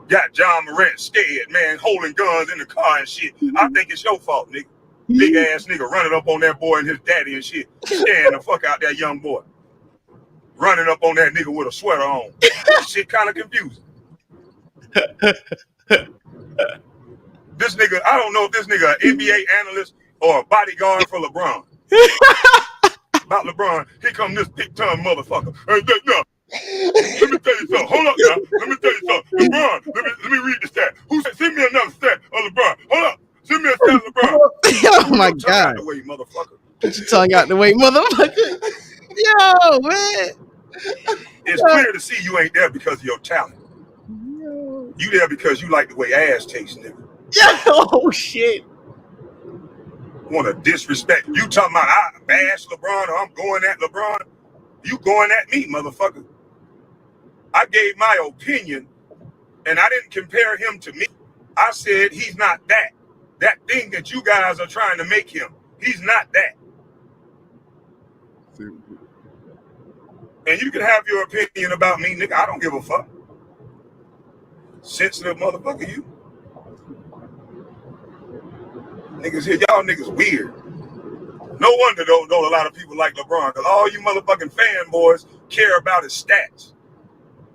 Got John Morant scared, man, holding guns in the car and shit. I think it's your fault, nigga. Big ass nigga running up on that boy and his daddy and shit. Scaring the fuck out that young boy. Running up on that nigga with a sweater on. Shit kind of confusing. This nigga, I don't know if this nigga an NBA analyst or a bodyguard for LeBron. About LeBron, here come this big time motherfucker. Hey, no. Let me tell you something. Hold up now. Let me tell you something. LeBron, let me read the stat. Who said, send me another stat of LeBron? Hold up. Send me a stat of LeBron. Oh my God. Out the way, motherfucker. Put your tongue out the way, motherfucker. Yo, man. It's clear to see you ain't there because of your talent. You there because you like the way ass tastes, nigga. Oh shit. Want to disrespect. You talking about I bash LeBron or I'm going at LeBron? You going at me, motherfucker. I gave my opinion and I didn't compare him to me. I said he's not that. That thing that you guys are trying to make him. He's not that. And you can have your opinion about me, nigga. I don't give a fuck. Sensitive motherfucker, you. Niggas here, y'all niggas weird. No wonder don't a lot of people like LeBron, because all you motherfucking fanboys care about his stats.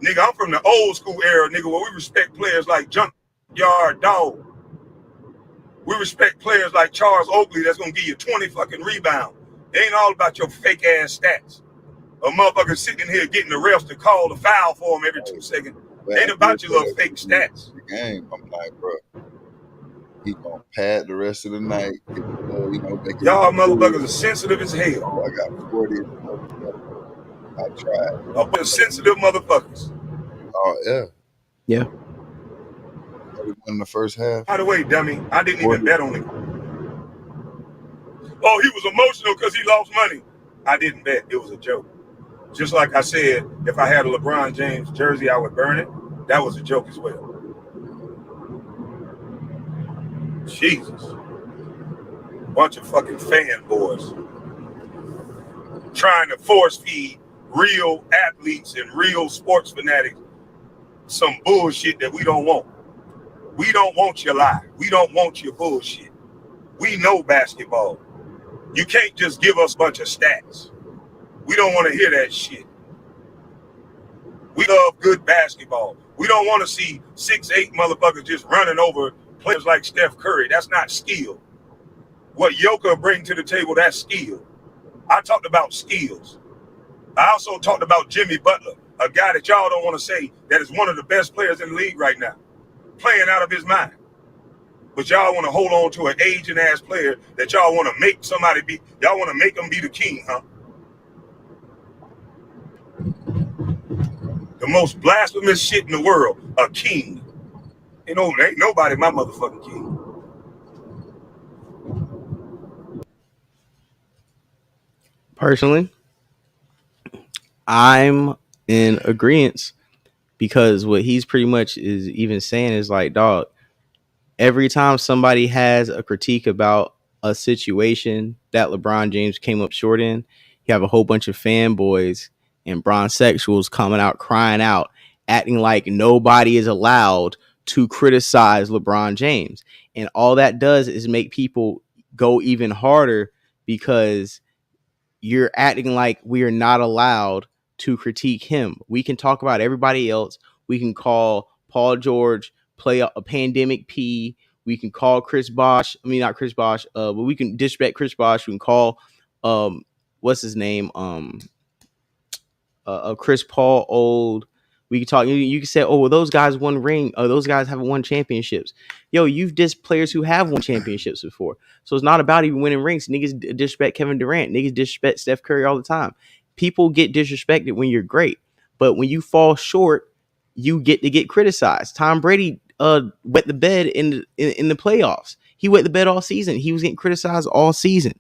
Nigga, I'm from the old school era, nigga, where we respect players like Junkyard Dog. We respect players like Charles Oakley that's gonna give you 20 fucking rebounds. It ain't all about your fake ass stats. A motherfucker sitting here getting the refs to call the foul for him every 2 seconds. Ain't about your little fake stats. The game, I'm like, bro, he gonna pad the rest of the night. Y'all motherfuckers are sensitive as hell. I got 40. I tried. A bunch of sensitive motherfuckers. Oh yeah. Yeah. We won in the first half. By the way, dummy, I didn't even bet on him. Oh, he was emotional because he lost money. I didn't bet. It was a joke. Just like I said, if I had a LeBron James jersey, I would burn it. That was a joke as well. Jesus. Bunch of fucking fanboys trying to force feed real athletes and real sports fanatics some bullshit that we don't want. We don't want your lie. We don't want your bullshit. We know basketball. You can't just give us a bunch of stats. We don't want to hear that shit. We love good basketball. We don't want to see 6'8" motherfuckers just running over players like Steph Curry. That's not skill. What Joker bring to the table, that's skill. I talked about skills. I also talked about Jimmy Butler, a guy that y'all don't want to say that is one of the best players in the league right now, playing out of his mind. But y'all want to hold on to an aging ass player that y'all want to make somebody be, y'all want to make them be the king, huh? The most blasphemous shit in the world, a king. Ain't nobody my motherfucking king. Personally, I'm in agreement because what he's pretty much is even saying is like, dog, every time somebody has a critique about a situation that LeBron James came up short in, you have a whole bunch of fanboys and bronzexuals coming out, crying out, acting like nobody is allowed to criticize LeBron James. And all that does is make people go even harder because you're acting like we are not allowed to critique him. We can talk about everybody else. We can call Paul George play a pandemic P. We can call Chris Bosh. I mean, not Chris Bosh, but we can disrespect Chris Bosh. We can call, what's his name? Chris Paul old. We can talk. You can say, oh, well, those guys won ring. Those guys haven't won championships. Yo, you've dissed players who have won championships before. So it's not about even winning rings. Niggas disrespect Kevin Durant. Niggas disrespect Steph Curry all the time. People get disrespected when you're great, but when you fall short, you get to get criticized. Tom Brady wet the bed in the playoffs. He wet the bed all season. He was getting criticized all season.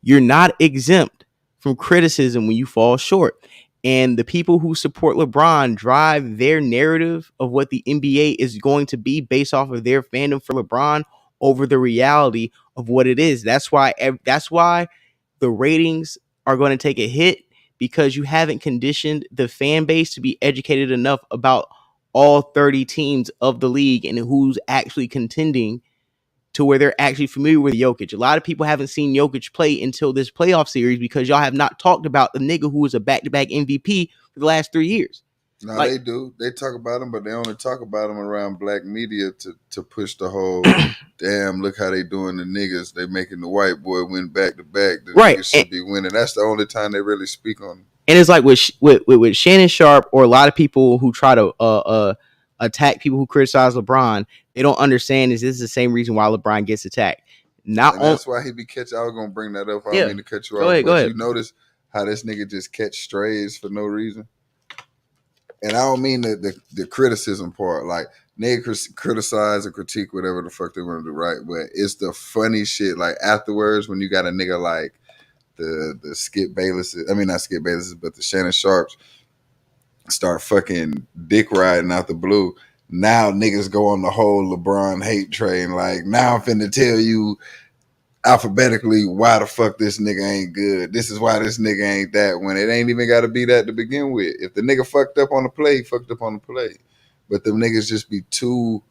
You're not exempt from criticism when you fall short. And the people who support LeBron drive their narrative of what the NBA is going to be based off of their fandom for LeBron over the reality of what it is. That's why the ratings are going to take a hit, because you haven't conditioned the fan base to be educated enough about all 30 teams of the league and who's actually contending to where they're actually familiar with Jokic. A lot of people haven't seen Jokic play until this playoff series because y'all have not talked about the nigga who was a back-to-back MVP for the last 3 years. No, Like- they do. They talk about them, but they only talk about them around black media to push the whole. Damn, look how they doing the niggas. They making the white boy win back to back. The Right, niggas should be winning. That's the only time they really speak on them. and it's like with Shannon Sharpe or a lot of people who try to attack people who criticize LeBron, they don't understand is this is the same reason why LeBron gets attacked. Not And that's why he be catching. I was gonna bring that up. I don't mean to cut you Go off, ahead, but go ahead. you notice how this nigga just catch strays for no reason. And I don't mean the criticism part. Like niggas criticize or critique whatever the fuck they want to do, right? But it's the funny shit. Like afterwards, when you got a nigga like the Skip Bayless, I mean not Skip Bayless, but the Shannon Sharpes start fucking dick riding out the blue. Now niggas go on the whole LeBron hate train. Like now I'm finna tell you alphabetically why the fuck this nigga ain't good. This is why this nigga ain't that, when it ain't even got to be that to begin with. If the nigga fucked up on the play, he fucked up on the play. But them niggas just be too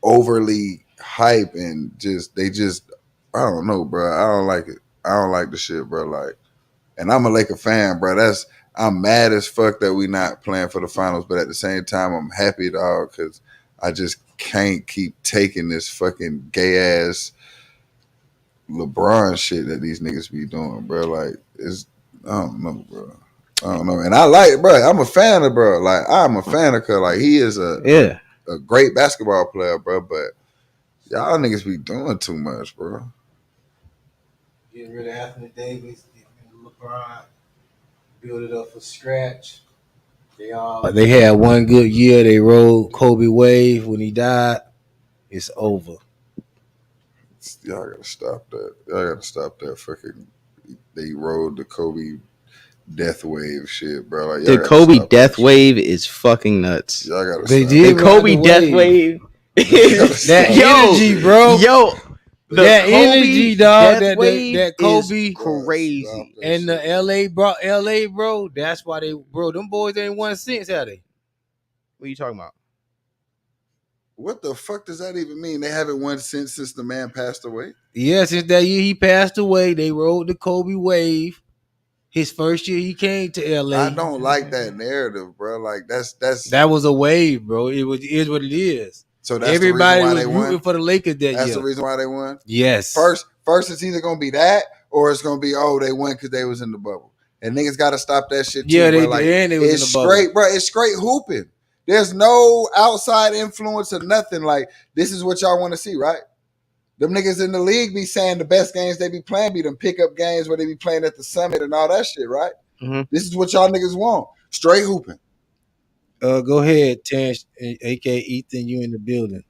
overly hype and they just I don't know, bro. I don't like it. I don't like the shit, bro. Like, and I'm a Laker fan, bro. I'm mad as fuck that we not playing for the finals, but at the same time, I'm happy dog because I just can't keep taking this fucking gay ass LeBron shit that these niggas be doing, bro. Like, I don't know, bro. I don't know. And I like, bro, I'm a fan of, bro. Like, I'm a fan of, cause like he is a great basketball player, bro. But y'all niggas be doing too much, bro. Getting rid of Anthony Davis, getting rid of LeBron, build it up from scratch. They had one good year. They rode Kobe wave when he died. It's over. Y'all gotta stop that. Y'all gotta stop that fucking. They rode the Kobe death wave shit, bro. Like, the Kobe death wave is fucking nuts. Y'all gotta They stop. did The Kobe death wave. That energy, bro. The that Kobe energy, dog. death wave That Kobe is crazy. and the LA, bro. That's why them boys ain't won since, have they? What are you talking about? What the fuck does that even mean? They haven't won since the man passed away? Yeah, since that year he passed away, they rode the Kobe wave. His first year he came to LA. I don't like that narrative, bro. Like that was a wave, bro. It is what it is. So that's everybody the reason why was they rooting won? for the Lakers that That's year. the reason why they won? Yes. First it's either gonna be that or it's gonna be they won because they was in the bubble. And niggas gotta stop that shit too. Yeah, bro. they was in the bubble. Straight, bro. It's straight hooping. There's no outside influence or nothing. Like, this is what y'all want to see, right? Them niggas in the league be saying the best games they be playing be them pickup games where they be playing at the Summit and all that shit, right? Mm-hmm. This is what y'all niggas want. Straight hooping. Go ahead, Terrence, aka Ethan. You in the building?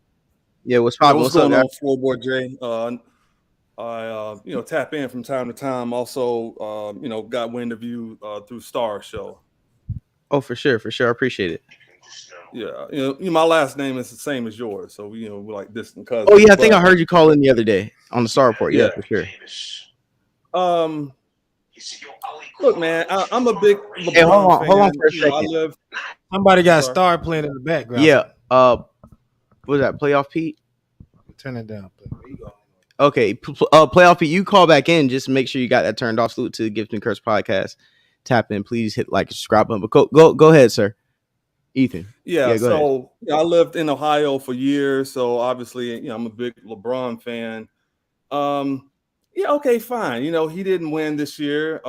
Yeah, what's popping? What's going on, Floorboard Jay? I tap in from time to time. Also, got wind of you through Star Show. Oh, for sure. I appreciate it. Yeah, my last name is the same as yours, so we're like distant cousins. Oh yeah, I think I heard you call in the other day on the Star Report. Yeah, for sure. Look, man, I'm a big LeBron hey, hold on fan. for a second. Somebody got a star playing in the background. Yeah. What was that? Playoff Pete? Turn it down. There you go. Okay. Playoff Pete, you call back in. Just make sure you got that turned off. Salute to the Gift and Curse podcast. Tap in. Please hit like and subscribe button. But go ahead, sir. Ethan. Yeah, go ahead. I lived in Ohio for years, so obviously, I'm a big LeBron fan. Okay, fine. He didn't win this year.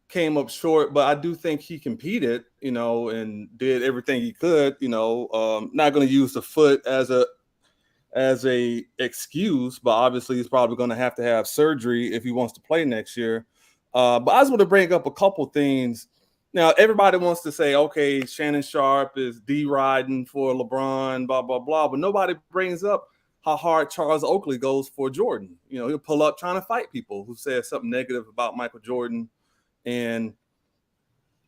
Came up short, but I do think he competed, and did everything he could. Not going to use the foot as a excuse, but obviously he's probably going to have surgery if he wants to play next year. But I just want to bring up a couple things. Now, everybody wants to say, okay, Shannon Sharpe is D-riding for LeBron, blah, blah, blah. But nobody brings up how hard Charles Oakley goes for Jordan. He'll pull up trying to fight people who said something negative about Michael Jordan. And,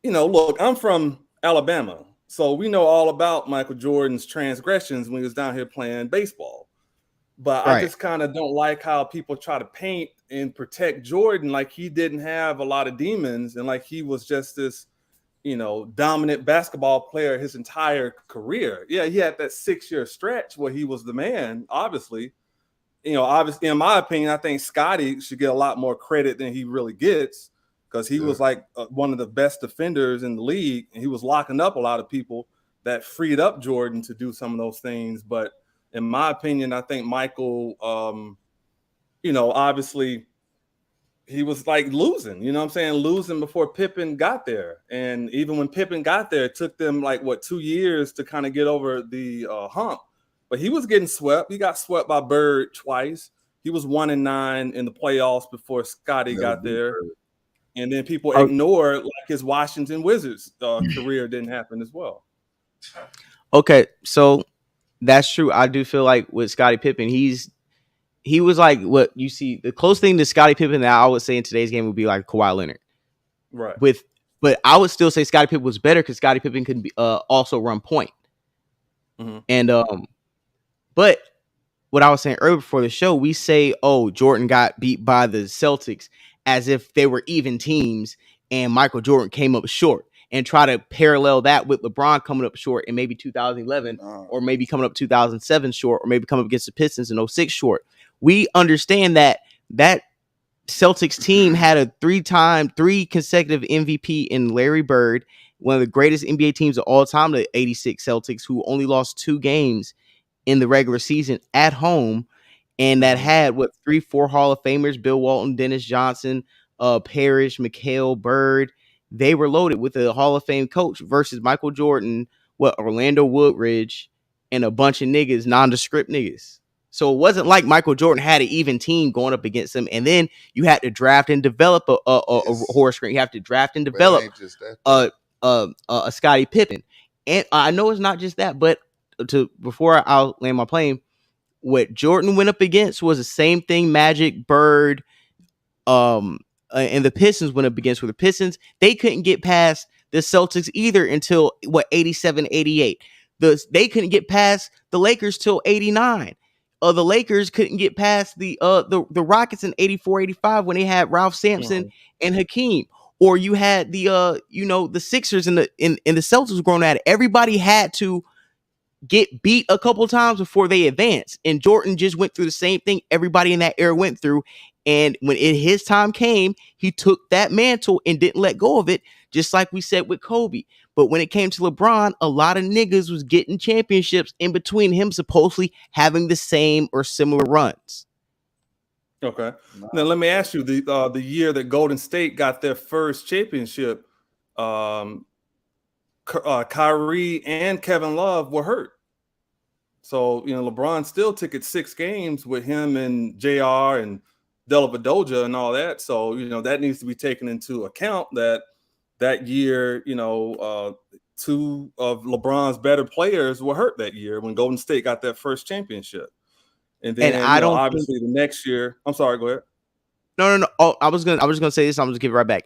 look, I'm from Alabama. So we know all about Michael Jordan's transgressions when he was down here playing baseball. But right. I just kind of don't like how people try to paint and protect Jordan like he didn't have a lot of demons and like he was just this, dominant basketball player his entire career. Yeah, he had that 6-year stretch where he was the man, obviously. Obviously, in my opinion, I think Scottie should get a lot more credit than he really gets because he was like one of the best defenders in the league, and he was locking up a lot of people that freed up Jordan to do some of those things. But in my opinion, I think Michael, obviously he was like losing, losing before Pippen got there. And even when Pippen got there, it took them 2 years to kind of get over the hump. But he was getting swept. He got swept by Bird twice. He was 1-9 in the playoffs before Scottie got there. And then people ignore his Washington Wizards career didn't happen as well. Okay, so that's true. I do feel like with Scottie Pippen, he was like what you see. The close thing to Scottie Pippen that I would say in today's game would be like Kawhi Leonard. Right. But I would still say Scottie Pippen was better because Scottie Pippen could be also run point. Mm-hmm. And but what I was saying earlier before the show, we say, oh, Jordan got beat by the Celtics as if they were even teams and Michael Jordan came up short, and try to parallel that with LeBron coming up short in maybe 2011 or maybe coming up 2007 short, or maybe coming up against the Pistons in 06 short. We understand that Celtics team had a three consecutive MVP in Larry Bird, one of the greatest NBA teams of all time, the 86 Celtics, who only lost 2 games in the regular season at home, and that had 3-4 Hall of Famers: Bill Walton, Dennis Johnson, Parrish, McHale, Bird. They were loaded with a Hall of Fame coach versus Michael Jordan, Orlando Woodridge, and a bunch of niggas, nondescript niggas. So it wasn't like Michael Jordan had an even team going up against him, and then you had to draft and develop a horse screen. You have to draft and develop a Scottie Pippen. And I know it's not just that, but before I'll land my plane, what Jordan went up against was the same thing Magic, Bird, and the Pistons went up against. With the Pistons, they couldn't get past the Celtics either until 87, 88. They couldn't get past the Lakers till 89. The Lakers couldn't get past the Rockets in 84, 85 when they had Ralph Sampson and Hakeem. Or you had the Sixers and the Celtics growing at it. Everybody had to get beat a couple times before they advanced. And Jordan just went through the same thing everybody in that era went through. And when his time came, he took that mantle and didn't let go of it, just like we said with Kobe. But when it came to LeBron, a lot of niggas was getting championships in between him supposedly having the same or similar runs. Okay. Now let me ask you, the year that Golden State got their first championship, Kyrie and Kevin Love were hurt. So, LeBron still took it 6 games with him and JR and Dellavedova and all that. So, that needs to be taken into account that year, 2 of LeBron's better players were hurt that year when Golden State got their first championship. And then obviously the next year, I'm sorry, go ahead. No. Oh, I was gonna say this. I'm just give it right back.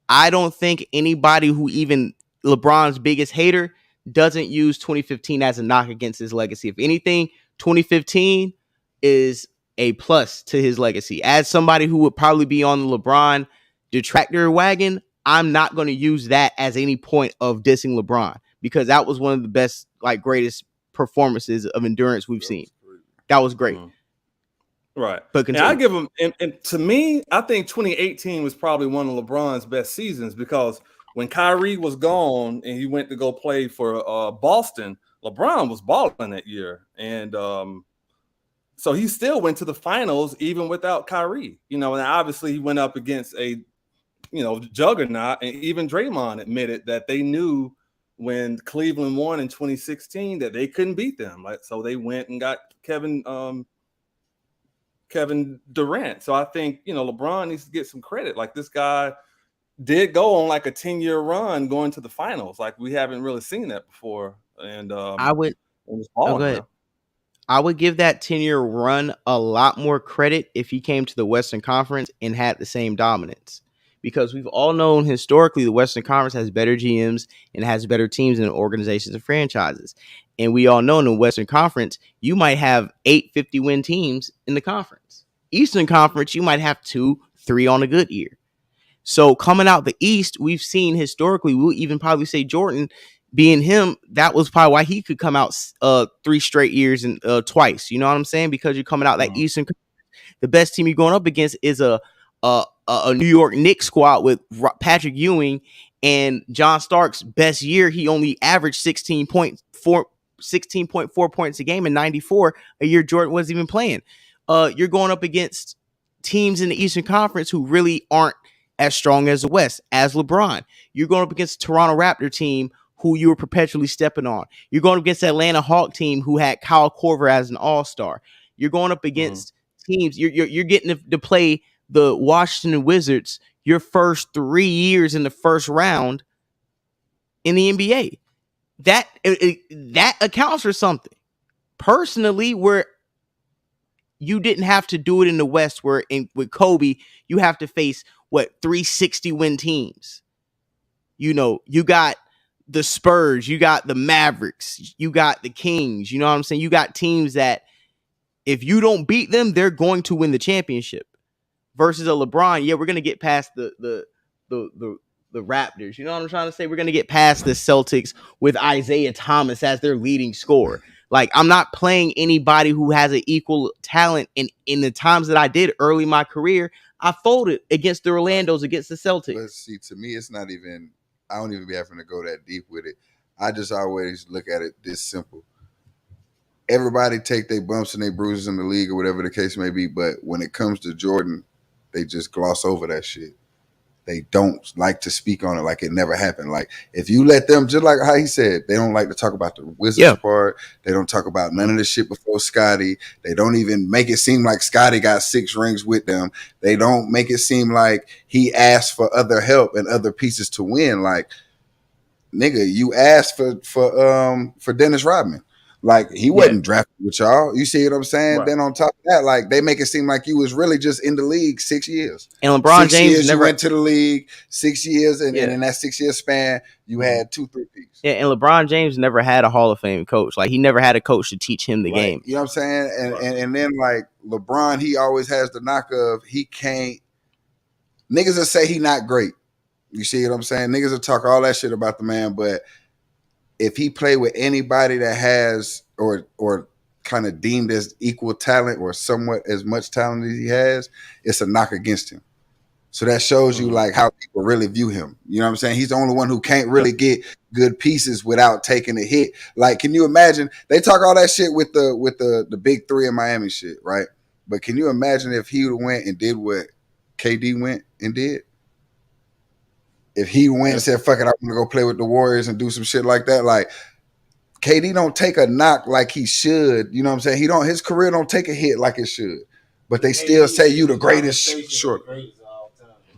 I don't think anybody who even LeBron's biggest hater doesn't use 2015 as a knock against his legacy. If anything, 2015 is a plus to his legacy. As somebody who would probably be on the LeBron detractor wagon, I'm not going to use that as any point of dissing LeBron, because that was one of the best, greatest performances of endurance we've seen. That was great. Right. But and I give him, and to me, I think 2018 was probably one of LeBron's best seasons, because when Kyrie was gone and he went to go play for Boston, LeBron was balling that year. And so he still went to the finals even without Kyrie. And obviously he went up against a juggernaut, and even Draymond admitted that they knew when Cleveland won in 2016 that they couldn't beat them. So they went and got Kevin Durant. So I think, LeBron needs to get some credit. This guy did go on a 10-year run going to the finals. We haven't really seen that before. And I would give that 10-year run a lot more credit if he came to the Western Conference and had the same dominance, because we've all known historically the Western Conference has better GMs and has better teams and organizations and franchises. And we all know in the Western Conference, you might have 8 50-win teams in the conference. Eastern Conference, you might have 2, 3 on a good year. So coming out the East, we've seen historically, we'll even probably say Jordan being him, that was probably why he could come out 3 straight years and twice. You know what I'm saying? Because you're coming out that Eastern, the best team you're going up against is a a New York Knicks squad with Patrick Ewing and John Stark's best year, he only averaged 16.4 points a game in 94, a year Jordan wasn't even playing. You're going up against teams in the Eastern Conference who really aren't as strong as the West, as LeBron. You're going up against the Toronto Raptor team who you were perpetually stepping on. You're going up against the Atlanta Hawk team who had Kyle Korver as an all-star. You're going up against teams. You're getting to play the Washington Wizards your first 3 years in the first round in the NBA. That accounts for something. Personally, where you didn't have to do it in the West, where with Kobe, you have to face 360 win teams. You got the Spurs, you got the Mavericks, you got the Kings. You know what I'm saying? You got teams that if you don't beat them, they're going to win the championship. Versus a LeBron, we're gonna get past the Raptors. You know what I'm trying to say? We're gonna get past the Celtics with Isaiah Thomas as their leading scorer. Like, I'm not playing anybody who has an equal talent. In the times that I did early in my career, I folded against the Orlandos, against the Celtics. But see, to me, it's not even. I don't even be having to go that deep with it. I just always look at it this simple. Everybody take their bumps and their bruises in the league or whatever the case may be, but when it comes to Jordan, they just gloss over that shit. They don't like to speak on it like it never happened. Like, if you let them, just like how he said, they don't like to talk about the Wizards part. They don't talk about none of the shit before Scotty. They don't even make it seem like Scotty got 6 rings with them. They don't make it seem like he asked for other help and other pieces to win. Like, nigga, you asked for Dennis Rodman. Like, he wasn't drafted with y'all. You see what I'm saying? Right. Then on top of that, like, they make it seem like you was really just in the league 6 years. And LeBron James never went to the league 6 years, and in that 6 year span, you had 2 3-peats. Yeah, and LeBron James never had a Hall of Fame coach. Like, he never had a coach to teach him the game. You know what I'm saying? And then like LeBron, he always has the knock of he can't. Niggas will say he not great. You see what I'm saying? Niggas will talk all that shit about the man, but if he play with anybody that has or kind of deemed as equal talent or somewhat as much talent as he has, it's a knock against him. So that shows you like how people really view him. You know what I'm saying? He's the only one who can't really get good pieces without taking a hit. Like, can you imagine? They talk all that shit with the big 3 in Miami shit, right? But can you imagine if he went and did what KD went and did? If he went and said, fuck it, I'm going to go play with the Warriors and do some shit like that. Like, KD don't take a knock like he should. You know what I'm saying? His career don't take a hit like it should. But they still say you the greatest. Sure.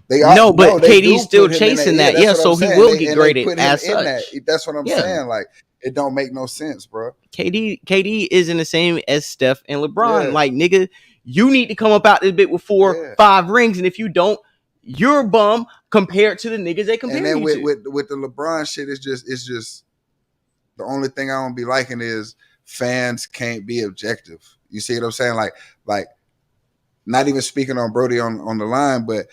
They are, no, but KD's still chasing that. Yeah, so he will get graded as such. That's what I'm saying. Like, it don't make no sense, bro. KD isn't the same as Steph and LeBron. Yeah. Like, nigga, you need to come up out this bit with 4-5 rings, and if you don't, you're a bum compared to the niggas they compare you to. And then with the LeBron shit, it's just the only thing I don't be liking is fans can't be objective. You see what I'm saying? Like not even speaking on Brody on the line, but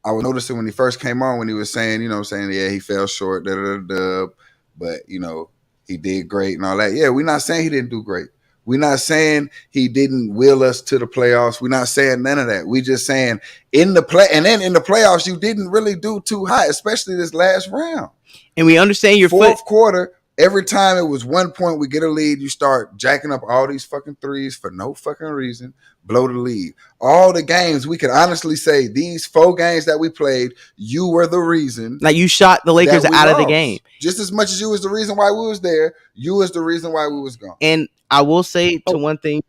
I was noticing when he first came on when he was saying, you know what I'm saying, yeah, he fell short, but you know, he did great and all that. Yeah, we're not saying he didn't do great. We're not saying he didn't will us to the playoffs. We're not saying none of that. We just saying in the playoffs, you didn't really do too high, especially this last round. And we understand your fourth quarter. Every time it was 1 point, we get a lead, you start jacking up all these fucking threes for no fucking reason, blow the lead. All the games, we can honestly say these 4 games that we played, you were the reason. Like, you shot the Lakers out of the game. Just as much as you was the reason why we was there, you was the reason why we was gone. And I will say to one thing.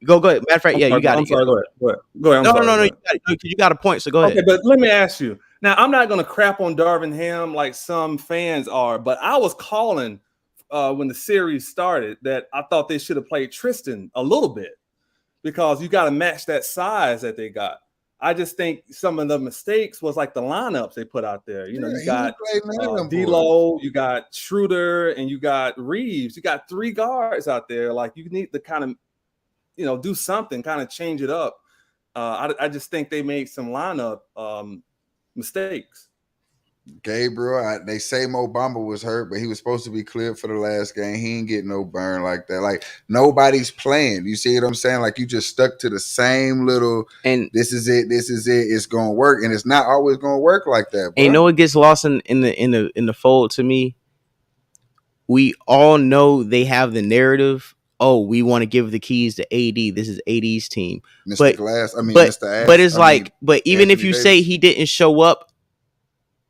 Go ahead. Matter of fact, you got it. Sorry, go ahead. No. You got a point, so go ahead. Okay, but let me ask you. Now, I'm not going to crap on Darvin Ham like some fans are, but I was calling when the series started that I thought they should have played Tristan a little bit because you got to match that size that they got. I just think some of the mistakes was like the lineups they put out there. You know, you got D'Lo, you got Schroeder, and you got Reeves. You got 3 guards out there. Like, you need to kind of, you know, do something, kind of change it up. I just think they made some lineup mistakes. Gabriel, they say Mo Bamba was hurt, but he was supposed to be cleared for the last game. He ain't getting no burn like that. Like nobody's playing. You see what I'm saying? Like you just stuck to the same little. And this is it. It's gonna work, and it's not always gonna work like that. Bro. And you know what gets lost in the fold to me? We all know they have the narrative. Oh, we want to give the keys to AD. This is AD's team. Mr. Glass. I mean, but, Mr. Ash. But it's but even Anthony if you Davis. say he didn't show up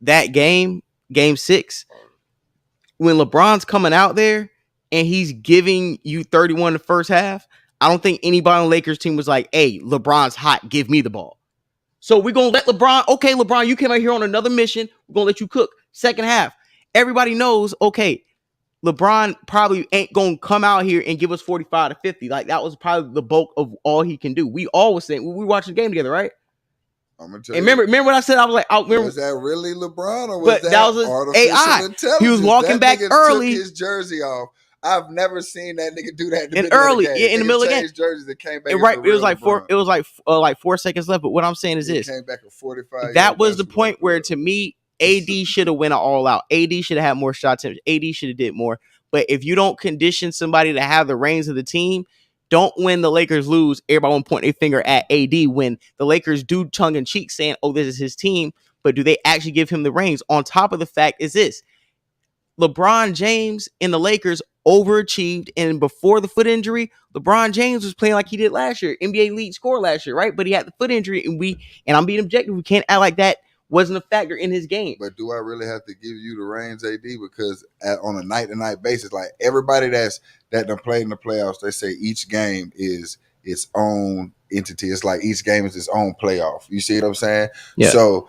that game 6, when LeBron's coming out there and he's giving you 31 in the first half, I don't think anybody on the Lakers team was like, hey, LeBron's hot. Give me the ball. So we're going to let LeBron. Okay, LeBron, you came out here on another mission. We're going to let you cook. Second half. Everybody knows, okay, LeBron probably ain't going to come out here and give us 45 to 50. Like, that was probably the bulk of all he can do. We always saying, we watched the game together, right? I'm gonna tell and you. remember what I said? I was like, was that really LeBron or was that was artificial AI. intelligence? He was walking back early. Took his jersey off. I've never seen that nigga do that in early, in the middle of the game. Jerseys and came back. And right, it was like LeBron. It was like 4 seconds left. But what I'm saying is this: came back at 45. That was the point where, to me, AD should have went all out. AD should have had more shots. AD should have did more. But if you don't condition somebody to have the reins of the team, don't when the Lakers lose, everybody won't point their finger at AD when the Lakers do tongue in cheek saying, oh, this is his team. But do they actually give him the reins? On top of the fact is this: LeBron James and the Lakers overachieved, and before the foot injury, LeBron James was playing like he did last year, NBA lead scorer last year, right? But he had the foot injury, and I'm being objective, we can't act like that wasn't a factor in his game. But do I really have to give you the reins, AD? Because on a night-to-night basis, like everybody that done played in the playoffs, they say each game is its own entity. It's like each game is its own playoff. You see what I'm saying? Yeah. So,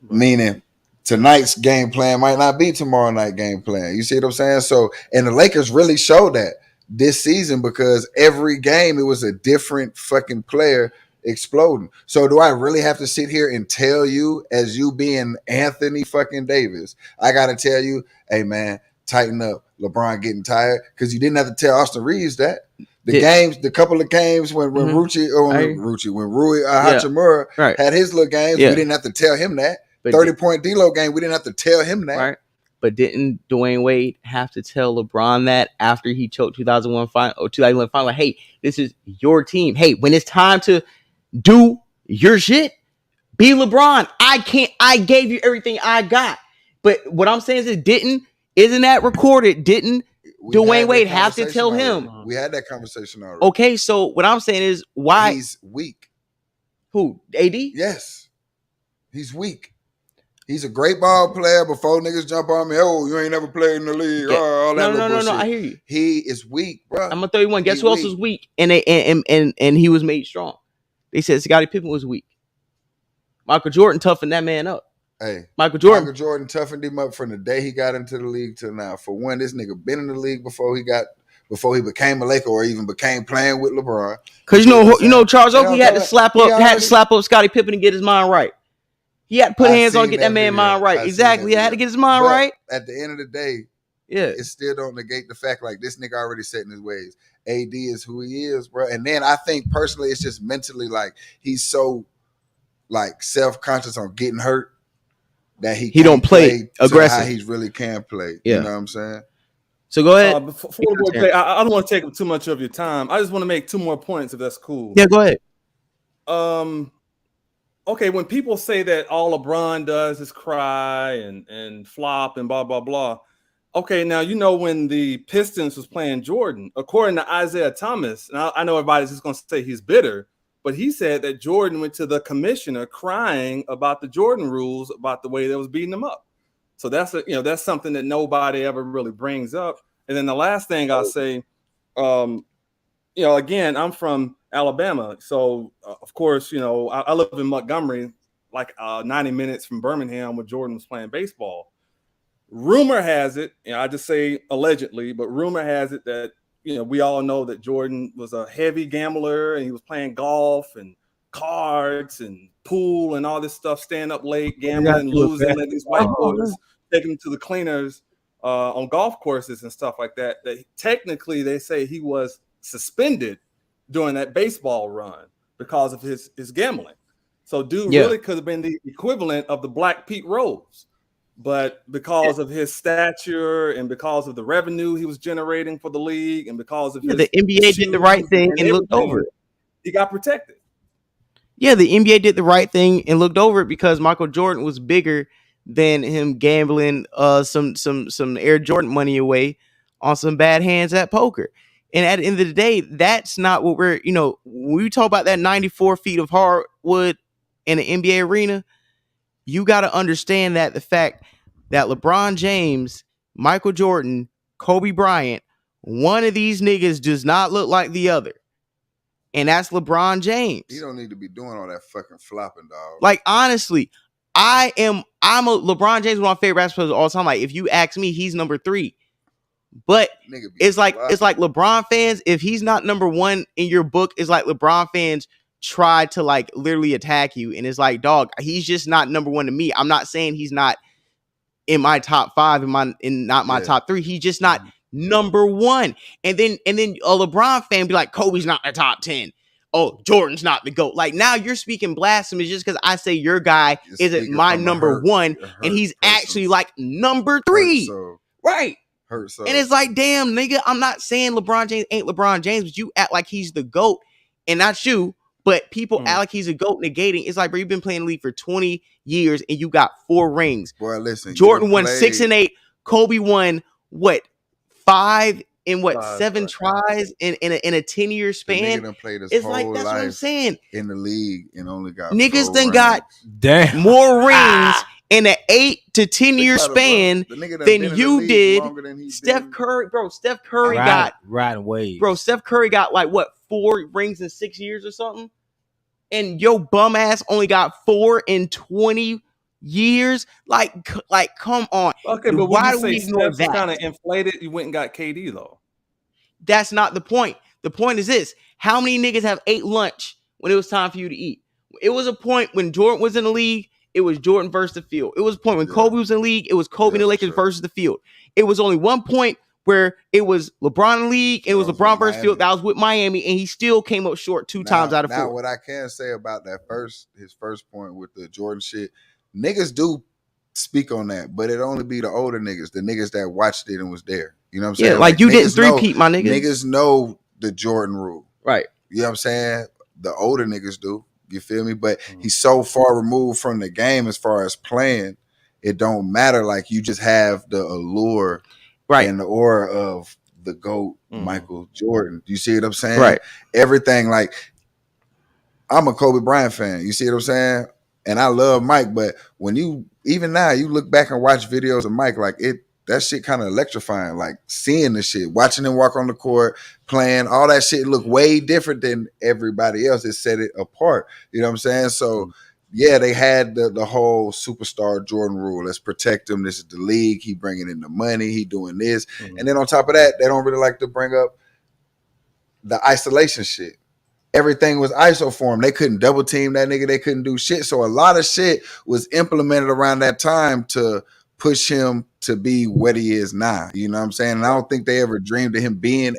meaning tonight's game plan might not be tomorrow night game plan. You see what I'm saying? So, and the Lakers really showed that this season because every game it was a different fucking player exploding. So do I really have to sit here and tell you, as you being Anthony fucking Davis, I got to tell you, hey man, tighten up. LeBron getting tired, because you didn't have to tell Austin Reeves that. The couple of games when Rui Hachimura had his little games, we didn't have to tell him that. 30-point D-Lo game, we didn't have to tell him that. Right. But didn't Dwayne Wade have to tell LeBron that after he choked 2001 final? Like, hey, this is your team. Hey, when it's time to do your shit, be LeBron. I gave you everything I got. But what I'm saying is isn't that recorded? Didn't Dwayne Wade have to tell him? We had that conversation already. Okay, so what I'm saying is why he's weak. Who? AD? Yes. He's weak. He's a great ball player. Before niggas jump on me, oh, you ain't never played in the league. Yeah. All that No, I hear you. He is weak, bro. I'm gonna throw you one. Guess who else was weak? And he was made strong. They said Scottie Pippen was weak. Michael Jordan toughened that man up. Hey, Michael Jordan toughened him up from the day he got into the league till now. For one, this nigga been in the league before he became a Laker or even became playing with LeBron. Because you know Charles Oakley had to slap up Scottie Pippen to get his mind right. He had to put hands on, get that man's mind right. Exactly. He had to get his mind right. At the end of the day, it still don't negate the fact like this nigga already set in his ways. AD is who he is, bro. And then I think personally, it's just mentally like he's so like self-conscious on getting hurt that he don't play aggressive. How he really can play. Yeah. You know what I'm saying? So go ahead. Before we go, I don't want to take up too much of your time. I just want to make two more points, if that's cool. Yeah, go ahead. Okay, when people say that all LeBron does is cry and flop and blah, blah, blah. Okay, now, when the Pistons was playing Jordan, according to Isaiah Thomas, and I know everybody's just going to say he's bitter, but he said that Jordan went to the commissioner crying about the Jordan rules, about the way they was beating him up. So that's that's something that nobody ever really brings up. And then the last thing I'll say, again, I'm from Alabama. So, of course, I live in Montgomery, like 90 minutes from Birmingham where Jordan was playing baseball. Rumor has it, I just say allegedly, but rumor has it that, we all know that Jordan was a heavy gambler and he was playing golf and cards and pool and all this stuff, staying up late, gambling, losing, and these white boys taking him to the cleaners on golf courses and stuff like that. That technically they say he was suspended during that baseball run because of his gambling. So dude really could have been the equivalent of the Black Pete Rose. But because of his stature and because of the revenue he was generating for the league and because of his the NBA did the right thing and looked over it. He got protected. Yeah, the NBA did the right thing and looked over it because Michael Jordan was bigger than him gambling some Air Jordan money away on some bad hands at poker. And at the end of the day, that's not what we're, when we talk about that 94 feet of hardwood in the NBA arena, you got to understand that the fact that LeBron James, Michael Jordan, Kobe Bryant, one of these niggas does not look like the other. And that's LeBron James. You don't need to be doing all that fucking flopping, dog. Like, honestly, I'm a LeBron James, one of my favorite basketball players all the time. Like, if you ask me, he's number 3. But it's like LeBron fans, if he's not number 1 in your book, it's like LeBron fans try to like literally attack you. And it's like, dog, he's just not number 1 to me. I'm not saying he's not in my top 5, in not my top 3. He's just not number 1. And then a LeBron fan be like, Kobe's not the top 10. Oh, Jordan's not the GOAT. Like, now you're speaking blasphemy just because I say your guy isn't my number 1 and he's actually like number 3. Right. Hurt so. And it's like, damn, nigga, I'm not saying LeBron James ain't LeBron James, but you act like he's the GOAT. And not you, but people act like he's a GOAT negating. It's like, bro, you've been playing the league for 20 years and you got 4 rings. Boy, listen. Jordan won 6 and 8. Kobe won, 5 in 7 tries in a 10-year span. It's like, that's what I'm saying. In the league and only got niggas then got more rings in an 8 to 10 year span than you did. Steph Curry, bro. Steph Curry got riding waves. Bro, Steph Curry got 4 rings in 6 years or something. And yo bum ass only got 4 in 20 years. Like come on. Okay, but why do we ignore that? Kind of inflated. You went and got KD though. That's not the point. The point is this: how many niggas have ate lunch when it was time for you to eat? It was a point when Jordan was in the league. It was Jordan versus the field. It was a point when Kobe was in the league. It was Kobe and the Lakers versus the field. It was only one point where it was LeBron in the league. And it was LeBron versus field. That was with Miami, and he still came up short 2 times out of 4. Now, what I can say about his first point with the Jordan shit, niggas do speak on that, but it only be the older niggas, the niggas that watched it and was there. You know what I'm saying? Yeah, like you didn't three-peat, my niggas. Niggas know the Jordan rule. Right. You know what I'm saying? The older niggas do. You feel me? But he's so far removed from the game as far as playing, it don't matter. Like, you just have the allure and the aura of the GOAT, Michael Jordan. You see what I'm saying? Right. Everything, like, I'm a Kobe Bryant fan. You see what I'm saying? And I love Mike, but when even now, you look back and watch videos of Mike, like, that shit kind of electrifying, like seeing the shit, watching him walk on the court, playing, all that shit look way different than everybody else. It set it apart. You know what I'm saying? So, yeah, they had the whole superstar Jordan rule. Let's protect him. This is the league. He bringing in the money. He doing this. And then on top of that, they don't really like to bring up the isolation shit. Everything was ISO for him. They couldn't double team that nigga. They couldn't do shit. So a lot of shit was implemented around that time to push him to be what he is now. You know what I'm saying? And I don't think they ever dreamed of him being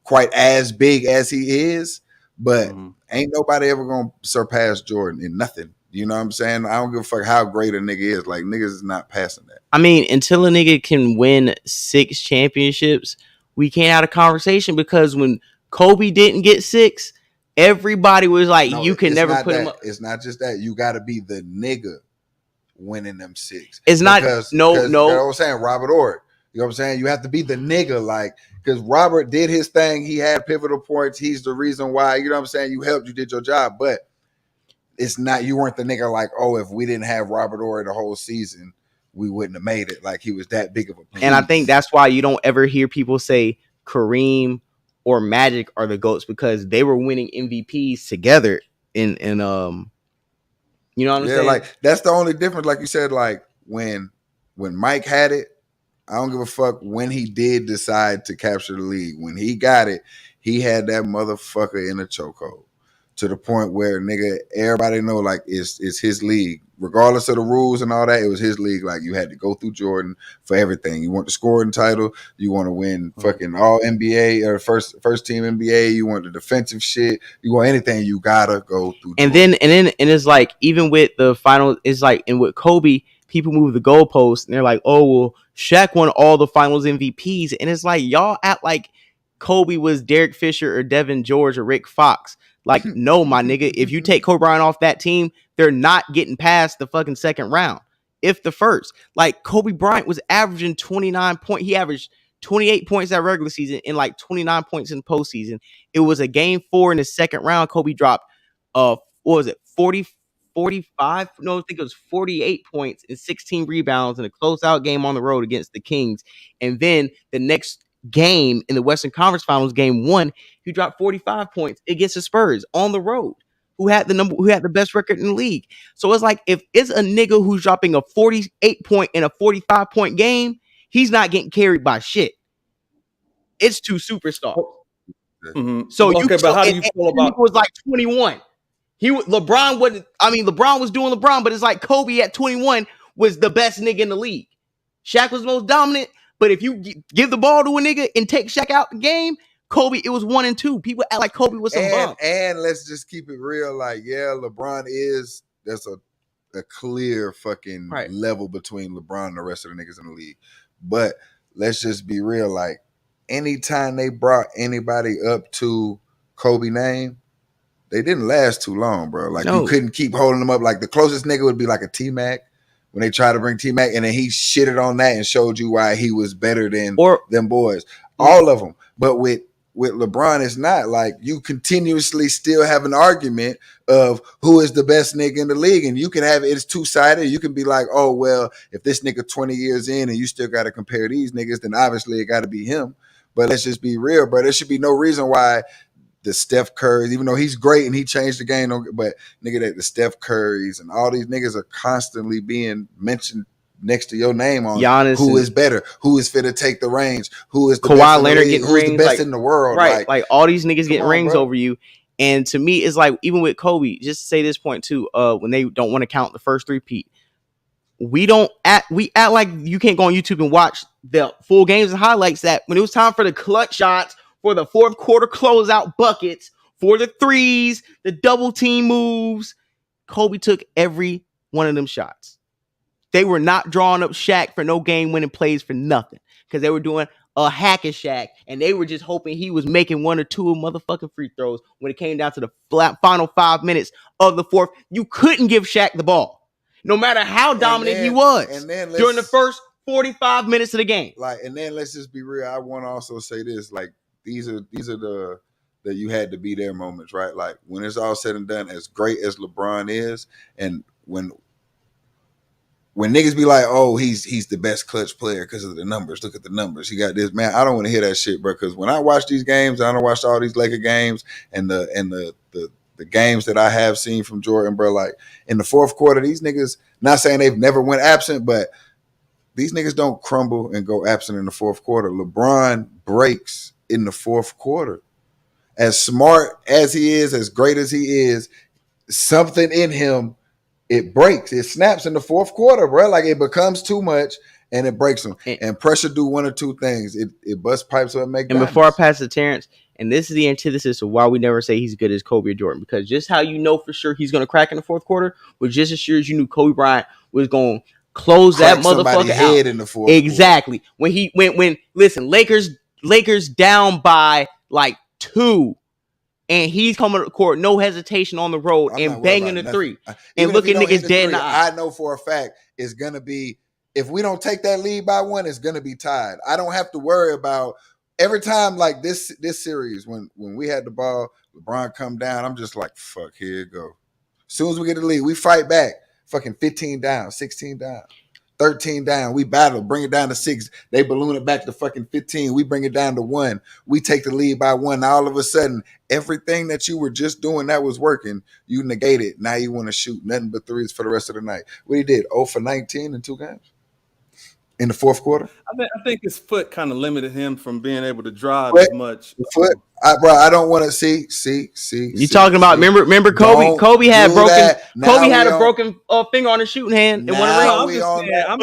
quite as big as he is, but ain't nobody ever gonna surpass Jordan in nothing. You know what I'm saying? I don't give a fuck how great a nigga is. Like, niggas is not passing that. I mean, until a nigga can win 6 championships, we can't have a conversation, because when Kobe didn't get 6, everybody was like, you can never put him up. It's not just that. You got to be the nigga winning them 6. It's not no. You know what I'm saying? Robert Orr. You know what I'm saying? You have to be the nigga, like, because Robert did his thing. He had pivotal points. He's the reason why. You know what I'm saying? You helped. You did your job, but it's not. You weren't the nigga like, oh, if we didn't have Robert Orr the whole season, we wouldn't have made it. Like, he was that big of a piece. And I think that's why you don't ever hear people say Kareem or Magic are the GOATs, because they were winning MVPs together in you know what I'm saying? Like, that's the only difference. Like you said, like, when Mike had it, I don't give a fuck when he did decide to capture the league. When he got it, he had that motherfucker in a chokehold, to the point where, nigga, everybody know, like, it's his league. Regardless of the rules and all that, it was his league. Like, you had to go through Jordan for everything. You want the scoring title, you want to win fucking all NBA or first team NBA, you want the defensive shit, you want anything, you gotta go through and Jordan. then it's like, even with the final, it's like, and with Kobe, people move the goalposts and they're like, oh, well, Shaq won all the finals MVPs. And it's like, y'all act like Kobe was Derek Fisher or Devin George or Rick Fox. Like, no, my nigga, if you take Kobe Bryant off that team, they're not getting past the fucking second round, if the first. Like, Kobe Bryant was averaging 29 points. He averaged 28 points that regular season and like 29 points in postseason. It was a game 4 in the second round. Kobe dropped, what was it, 45? No, I think it was 48 points and 16 rebounds in a closeout game on the road against the Kings. And then the next game in the Western Conference Finals, game 1, he dropped 45 points against the Spurs on the road, who had the best record in the league. So it's like, if it's a nigga who's dropping a 48 point in a 45 point game, he's not getting carried by shit. It's 2 superstars. Mm-hmm. So okay, but how do you feel about? Was like 21. LeBron wasn't. I mean, LeBron was doing LeBron, but it's like Kobe at 21 was the best nigga in the league. Shaq was the most dominant. But if you give the ball to a nigga and take Shaq out the game, Kobe, it was 1 and 2. People act like Kobe was some bum. And let's just keep it real. Like, yeah, LeBron is, there's a clear fucking level between LeBron and the rest of the niggas in the league. But let's just be real. Like, anytime they brought anybody up to Kobe name, they didn't last too long, bro. Like, you couldn't keep holding them up. Like, the closest nigga would be like a T-Mac. When they try to bring T-Mac, and then he shitted on that and showed you why he was better than them boys. All of them. But with LeBron, it's not. Like, you continuously still have an argument of who is the best nigga in the league. And you can have it's two-sided. You can be like, oh, well, if this nigga 20 years in and you still got to compare these niggas, then obviously it got to be him. But let's just be real, bro. There should be no reason why the Steph Currys, even though he's great and he changed the game, but nigga, that the Steph Currys and all these niggas are constantly being mentioned next to your name on Giannis, who is better, who is fit to take the reins, who is the Kawhi Leonard getting who's rings, the best in the world, right? Like all these niggas getting rings over you. And to me, it's like, even with Kobe, just to say this point too, when they don't want to count the first three-peat, we act like you can't go on YouTube and watch the full games and highlights that when it was time for the clutch shots, for the fourth quarter closeout buckets, for the threes, the double team moves, Kobe took every one of them shots. They were not drawing up Shaq for no game-winning plays for nothing, because they were doing a hack at Shaq, and they were just hoping he was making 1 or 2 motherfucking free throws when it came down to the final 5 minutes of the fourth. You couldn't give Shaq the ball, no matter how dominant he was during the first 45 minutes of the game. Like, and then let's just be real. I want to also say this, like, these are the that you had to be there moments, right? Like, when it's all said and done, as great as LeBron is, and when niggas be like, oh, he's the best clutch player because of the numbers. Look at the numbers. He got this, man. I don't want to hear that shit, bro. Because when I watch these games, I don't watch all these Laker games and the games that I have seen from Jordan, bro. Like, in the fourth quarter, these niggas, not saying they've never went absent, but these niggas don't crumble and go absent in the fourth quarter. LeBron breaks in the fourth quarter. As smart as he is, as great as he is, something in him, it breaks. It snaps in the fourth quarter, bro. Like, it becomes too much and it breaks him. And pressure do 1 or 2 things. It busts pipes up and make diamonds. Before I pass to Terrence, and this is the antithesis of why we never say he's good as Kobe or Jordan, because just how you know for sure he's going to crack in the fourth quarter was just as sure as you knew Kobe Bryant was going to close that motherfucker head out in the fourth exactly quarter. When listen, Lakers down by like 2, and he's coming to the court, no hesitation on the road and banging the 3 and looking niggas dead in the eye. I know for a fact it's gonna be, if we don't take that lead by 1, it's gonna be tied. I don't have to worry about every time, like this series when we had the ball, LeBron come down, I'm just like, fuck, here you go. As soon as we get the lead, we fight back. Fucking 15 down, 16 down, 13 down. We battle, bring it down to 6. They balloon it back to fucking 15. We bring it down to 1. We take the lead by 1. Now all of a sudden, everything that you were just doing that was working, you negate it. Now you want to shoot nothing but threes for the rest of the night. What he did, 0 for 19 in 2 games? In the fourth quarter? I think his foot kind of limited him from being able to drive as much. Foot, I don't want to see. You talking about? Remember Kobe? Kobe had a broken finger on his shooting hand in one of the rings. I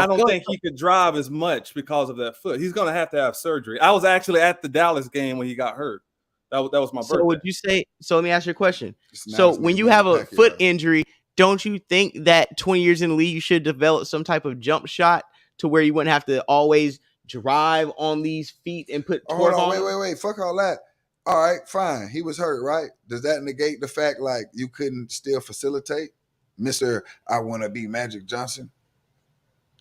don't think he could drive as much because of that foot. He's going to have surgery. I was actually at the Dallas game when he got hurt. That was my birthday. So would you say? So let me ask you a question. So when you have a foot injury, don't you think that 20 years in the league, you should develop some type of jump shot to where you wouldn't have to always drive on these feet and put torque Hold on, on? wait. Fuck all that. All right, fine. He was hurt, right? Does that negate the fact like you couldn't still facilitate, Mister? I want to be Magic Johnson,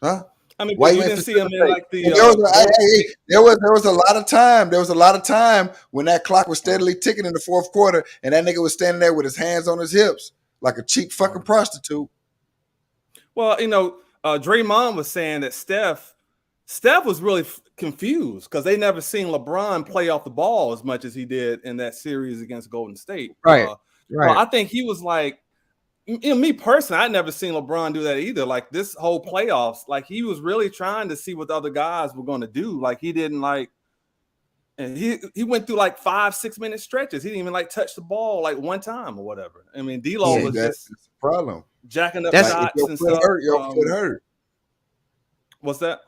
huh? I mean, Why but you you ain't didn't see him in facilitate? like the There was a lot of time. There was a lot of time when that clock was steadily ticking in the fourth quarter, and that nigga was standing there with his hands on his hips like a cheap fucking prostitute. Well, Draymond was saying that Steph was really confused because they never seen LeBron play off the ball as much as he did in that series against Golden State. Right. Well, I think he was like, me personally, I'd never seen LeBron do that either. Like this whole playoffs, like he was really trying to see what the other guys were going to do. Like he didn't like, and he went through like 5-6 minute stretches. He didn't even like touch the ball like one time or whatever. I mean, D-Lo was just a problem. Jacking up That's- shots Your and foot stuff. hurt. Your foot hurt. What's that?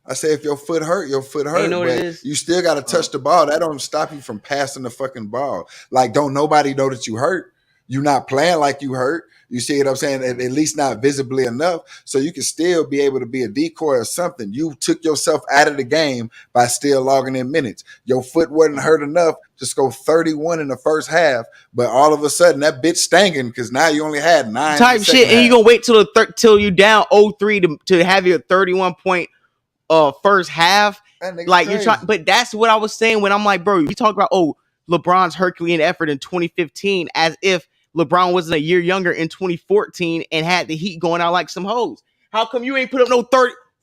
I say if your foot hurt, your foot hurt. know what But it is? you still got to touch the ball. That don't stop you from passing the fucking ball. Like, don't nobody know that you hurt. You're not playing like you hurt. You see what I'm saying? At least not visibly enough. So you can still be able to be a decoy or something. You took yourself out of the game by still logging in minutes. Your foot wasn't hurt enough to score 31 in the first half, but all of a sudden that bitch stinging because now you only had 9 type shit, and you gonna wait till you down 0-3 to have your 31 point first half. Like crazy. you're trying, but that's what I was saying when I'm like, bro, you talk about LeBron's Herculean effort in 2015 as if LeBron wasn't a year younger in 2014 and had the Heat going out like some hoes. How come you ain't put up no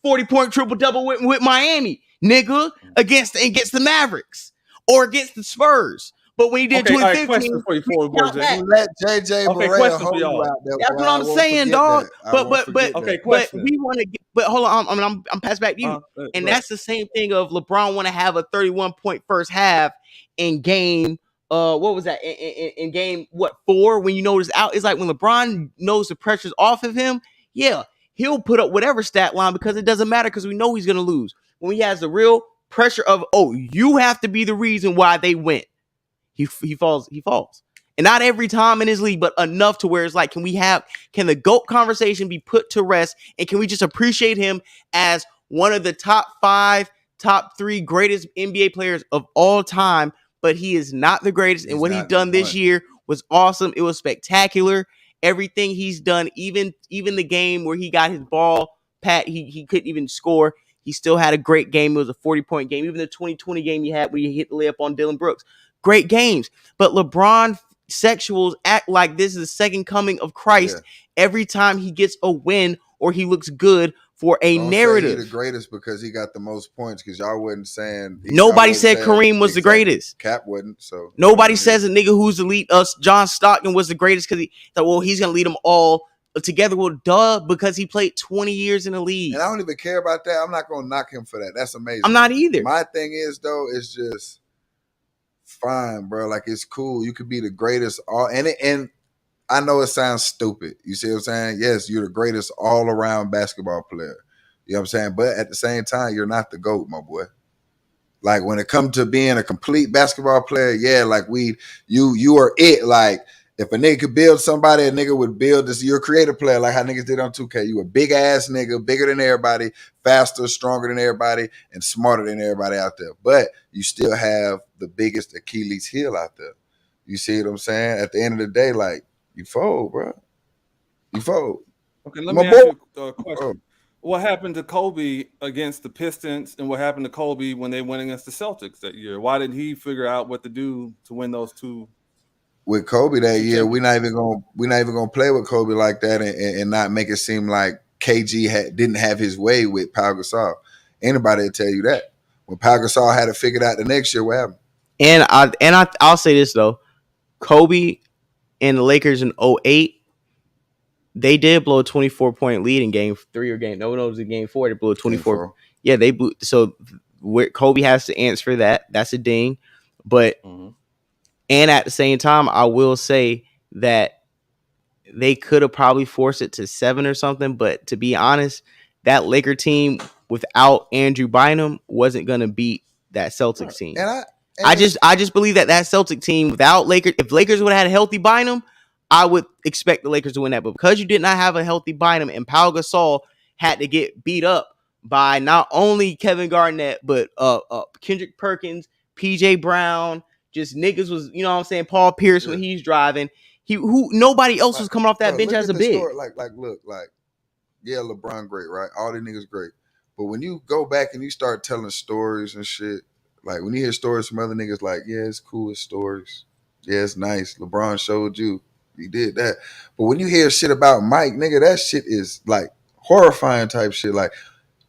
40 point triple double with Miami, nigga, against the Mavericks or against the Spurs? But when he did 2015, question for you before we go, Jay. Let JJ Barea question for hold you y'all. out there. That's boy. what I I'm won't saying, forget dog. that. I But won't forget okay, that. but question. we want to get. But hold on, I'm passed back to you. And that's the same thing of LeBron want to have a 31 point first half in game. What was that in game 4 when you notice out? It's like when LeBron knows the pressure's off of him. Yeah, he'll put up whatever stat line because it doesn't matter because we know he's gonna lose. When he has the real pressure of you have to be the reason why they went. He falls. And not every time in his league, but enough to where it's like, can the GOAT conversation be put to rest? And can we just appreciate him as one of the top 5, top 3 greatest NBA players of all time? But he is not the greatest. And what he done this year was awesome. It was spectacular. Everything he's done, even the game where he got his ball pat, he couldn't even score. He still had a great game. It was a 40-point game. Even the 2020 game he had where he hit the layup on Dylan Brooks. Great games. But LeBron sexuals act like this is the second coming of Christ every time he gets a win or he looks good for a narrative. He's the greatest because he got the most points. Because y'all wasn't saying nobody said Kareem was the greatest. Cap wasn't. So nobody says a nigga who's the lead. John Stockton was the greatest because he thought, he's gonna lead them all together. Well, duh, because he played 20 years in the league. And I don't even care about that. I'm not gonna knock him for that. That's amazing. I'm not either. My thing is though, it's just fine, bro. Like it's cool. You could be the greatest and I know it sounds stupid. You see what I'm saying? Yes, you're the greatest all-around basketball player. You know what I'm saying? But at the same time, you're not the GOAT, my boy. Like when it comes to being a complete basketball player, like you are it. Like if a nigga could build somebody, a nigga would build this. You're a creative player, like how niggas did on 2K. You a big ass nigga, bigger than everybody, faster, stronger than everybody, and smarter than everybody out there. But you still have the biggest Achilles heel out there. You see what I'm saying? At the end of the day, like you fold, bro. You fold. Okay, let me ask you a question. What happened to Kobe against the Pistons, and what happened to Kobe when they went against the Celtics that year? Why didn't he figure out what to do to win those two? With Kobe that year, we're not even gonna play with Kobe like that and not make it seem like KG didn't have his way with Pau Gasol. Anybody will tell you that. When Pau Gasol had it figured out the next year, what happened? And I'll say this though, Kobe and the Lakers in 2008, they did blow a 24-point lead in game 3 or game. No one knows in game 4 they blew a 24. Yeah, they blew. So where Kobe has to answer for that. That's a ding. But and at the same time, I will say that they could have probably forced it to 7 or something. But to be honest, that Laker team without Andrew Bynum wasn't going to beat that Celtics team. And I just believe that Celtic team without Lakers, if Lakers would have had a healthy Bynum, I would expect the Lakers to win that. But because you did not have a healthy Bynum and Pau Gasol had to get beat up by not only Kevin Garnett, but Kendrick Perkins, PJ Brown, just niggas was, you know what I'm saying, Paul Pierce when he's driving. Nobody else was coming off that bench as a big. Look, yeah, LeBron great, right? All the niggas great. But when you go back and you start telling stories and shit, like when you hear stories from other niggas, like, yeah, it's cool, it's stories. Yeah, it's nice. LeBron showed you. He did that. But when you hear shit about Mike, nigga, that shit is like horrifying type shit. Like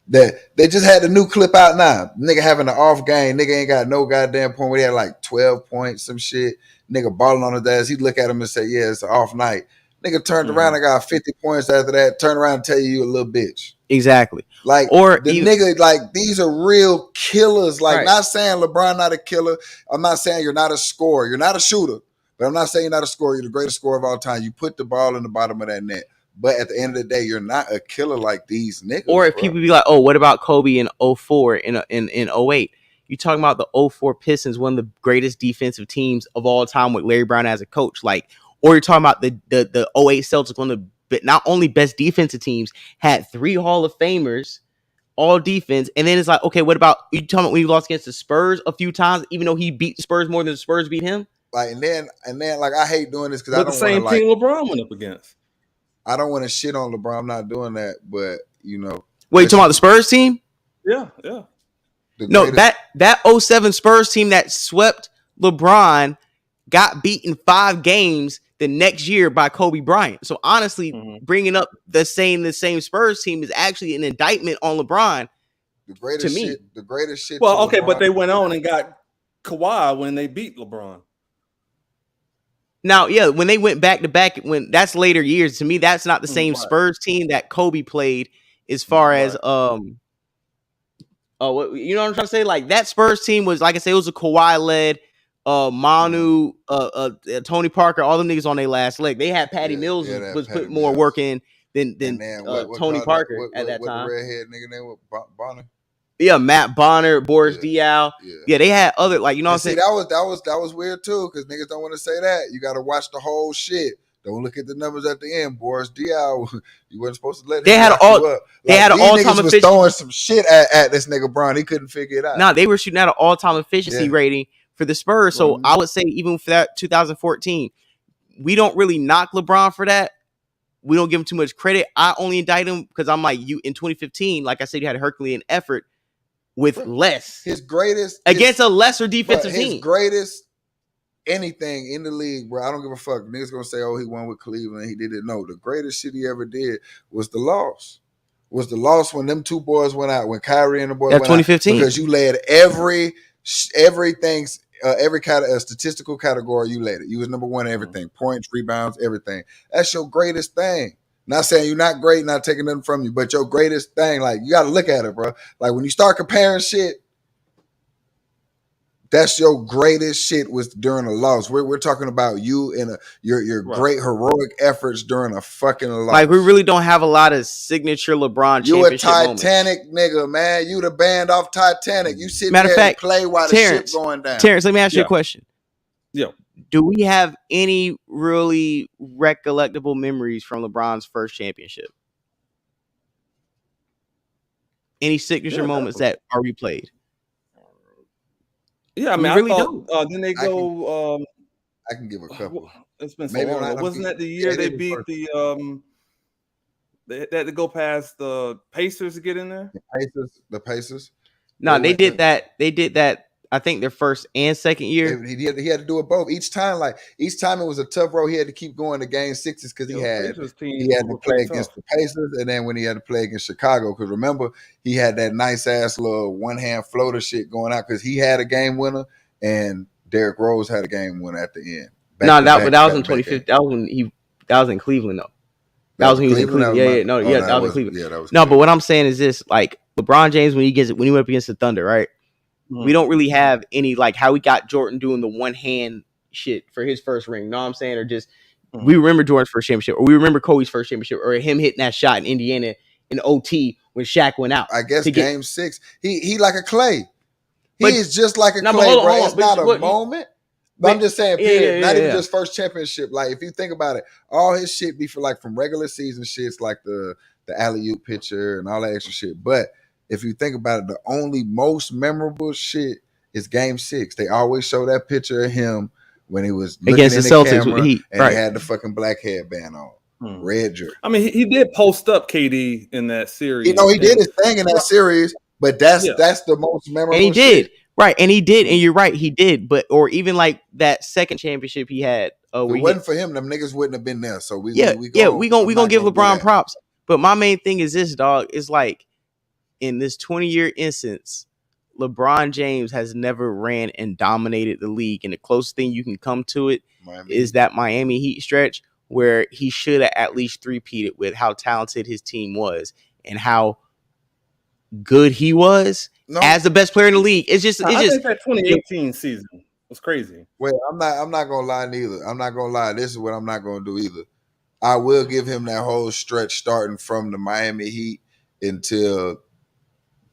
that they just had the new clip out now. Nigga having an off game. Nigga ain't got no goddamn point. We had like 12 points, some shit. Nigga balling on his ass. He'd look at him and say, yeah, it's an off night. Nigga turned around and got 50 points after that. Turn around and tell you a little bitch. Exactly. Like, or the nigga, like, these are real killers. Like, not saying LeBron not a killer. I'm not saying you're not a scorer. You're not a shooter. But I'm not saying you're not a scorer. You're the greatest scorer of all time. You put the ball in the bottom of that net. But at the end of the day, you're not a killer like these niggas. Or if people be like, oh, what about Kobe in 04 in 08? You talking about the 04 Pistons, one of the greatest defensive teams of all time with Larry Brown as a coach. Like, or you're talking about the 08 Celtics, one of the not only best defensive teams, had 3 Hall of Famers, all defense. And then it's like, okay, what about you talking about when he lost against the Spurs a few times, even though he beat the Spurs more than the Spurs beat him? Like, and then like, I hate doing this because I don't want to, the same team LeBron went up against. I don't want to shit on LeBron. I'm not doing that, but you know. Wait, you talking about the Spurs team? Yeah. No, that 07 Spurs team that swept LeBron got beat in 5 games the next year by Kobe Bryant. So honestly, bringing up the same Spurs team is actually an indictment on LeBron. The greatest shit. Well, okay, LeBron. But they went on and got Kawhi when they beat LeBron. Now, yeah, when they went back to back, when that's later years, to me, that's not the same Spurs team that Kobe played. As far as you know what I'm trying to say? Like that Spurs team was, like I say, it was a Kawhi led, Manu, Tony Parker, all them niggas on their last leg. They had Patty Mills was putting more work in than Tony Parker at that time. The redhead nigga name was Bonner. Yeah, Matt Bonner, Boris Diaw. Yeah, they had other, like, you know what I'm saying? That was weird too, because niggas don't want to say that. You got to watch the whole shit. Don't look at the numbers at the end. Boris Diaw, you wasn't supposed to let him. They had an all-time efficiency. Throwing some shit at this nigga Bron. He couldn't figure it out. Nah, they were shooting at an all-time efficiency rating for the Spurs. So I would say even for that 2014, we don't really knock LeBron for that. We don't give him too much credit. I only indict him because I'm like, you in 2015, like I said, you had a Herculean effort with less. Against a lesser defensive team. His greatest anything in the league, bro. I don't give a fuck. Niggas gonna say, oh, he won with Cleveland. He did it. No, the greatest shit he ever did was the loss. Was the loss when them two boys went out, when Kyrie and the boys went 2015. Out. Because you led every statistical category, you led it. You was number one in everything. Points, rebounds, everything. That's your greatest thing. Not saying you're not great, not taking nothing from you, but your greatest thing, like, you got to look at it, bro. Like, when you start comparing shit, that's your greatest shit was during a loss. We're talking about you and your great heroic efforts during a fucking loss. Like, we really don't have a lot of signature LeBron championship moments. You a Titanic nigga, man. You the band off Titanic. You sit there and play while the shit's going down. Terrence, let me ask you a question. Yeah. Do we have any really recollectable memories from LeBron's first championship? Any signature moments that are replayed? Yeah, I mean, I thought then they go. I can give a couple. It's been so long. Wasn't that the year they beat the? They had to go past the Pacers to get in there. The Pacers. No, they did that. They did that. I think their first and second year. He had to do it both. Each time it was a tough road. He had to keep going to game 6s because he had to play against the Pacers, and then when he had to play against Chicago, because remember he had that nice ass little one hand floater shit going out because he had a game winner and Derrick Rose had a game winner at the end. That was in 2015. That was in Cleveland though. That was when he was in Cleveland. That was in Cleveland. Yeah, that was no, but what I'm saying is this: like LeBron James when he went up against the Thunder, right? We don't really have any, like, how we got Jordan doing the one hand shit for his first ring. You know what I'm saying? Or just we remember Jordan's first championship, or we remember Kobe's first championship, or him hitting that shot in Indiana in OT when Shaq went out. I guess game 6. He like a Clay. He is just like a Clay, bro. It's not a moment. But I'm just saying, period. Not even yeah. just first championship. Like, if you think about it, all his shit be for like from regular season shits, like the alley-oop picture and all that extra shit. But if you think about it, the only most memorable shit is Game 6. They always show that picture of him when he was looking Against in the the Celtics with camera Heat, and right. he had the fucking black headband on, red jersey. I mean, he did post up KD in that series. You know, he did his thing in that series, but that's the most memorable. And he did. Shit. Right, and he did, and you're right, he did. But or even like that second championship he had. If it wasn't for him, them niggas wouldn't have been there. So we gonna give LeBron props. But my main thing is this, dog. Is like in this 20-year instance, LeBron James has never ran and dominated the league, and the closest thing you can come to it is that Miami Heat stretch where he should have at least three-peated with how talented his team was and how good he was as the best player in the league. I think that 2018 season was crazy. Well, I'm not gonna lie neither. I'm not gonna lie. This is what I'm not gonna do either. I will give him that whole stretch starting from the Miami Heat until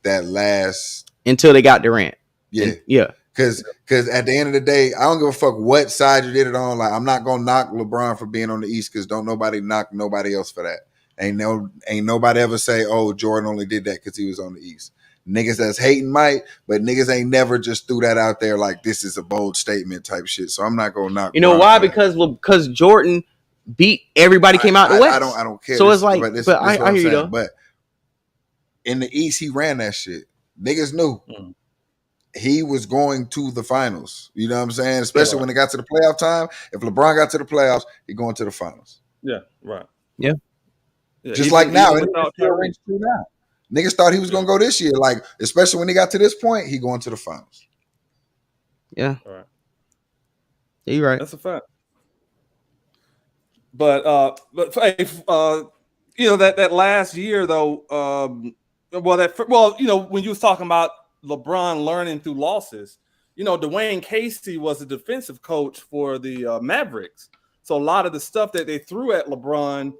that last until they got Durant. Yeah. Because at the end of the day, I don't give a fuck what side you did it on. Like, I'm not gonna knock LeBron for being on the East because don't nobody knock nobody else for that. Ain't nobody ever say, oh, Jordan only did that because he was on the East. Niggas that's hating might, but niggas ain't never just threw that out there like this is a bold statement type shit. So I'm not gonna knock. You know why? Because Jordan beat everybody came out the West. I don't care. So it's like, I hear you though. But in the East, he ran that shit. Niggas knew he was going to the finals. You know what I'm saying? Especially when it got to the playoff time. If LeBron got to the playoffs, he going to the finals. Yeah, right. Yeah. Just like now, niggas thought he was gonna go this year. Like, especially when he got to this point, he going to the finals. Yeah. All right. Yeah, you're right. That's a fact. But you know that last year though, you know, when you was talking about LeBron learning through losses, you know, Dwayne Casey was the defensive coach for the Mavericks, so a lot of the stuff that they threw at LeBron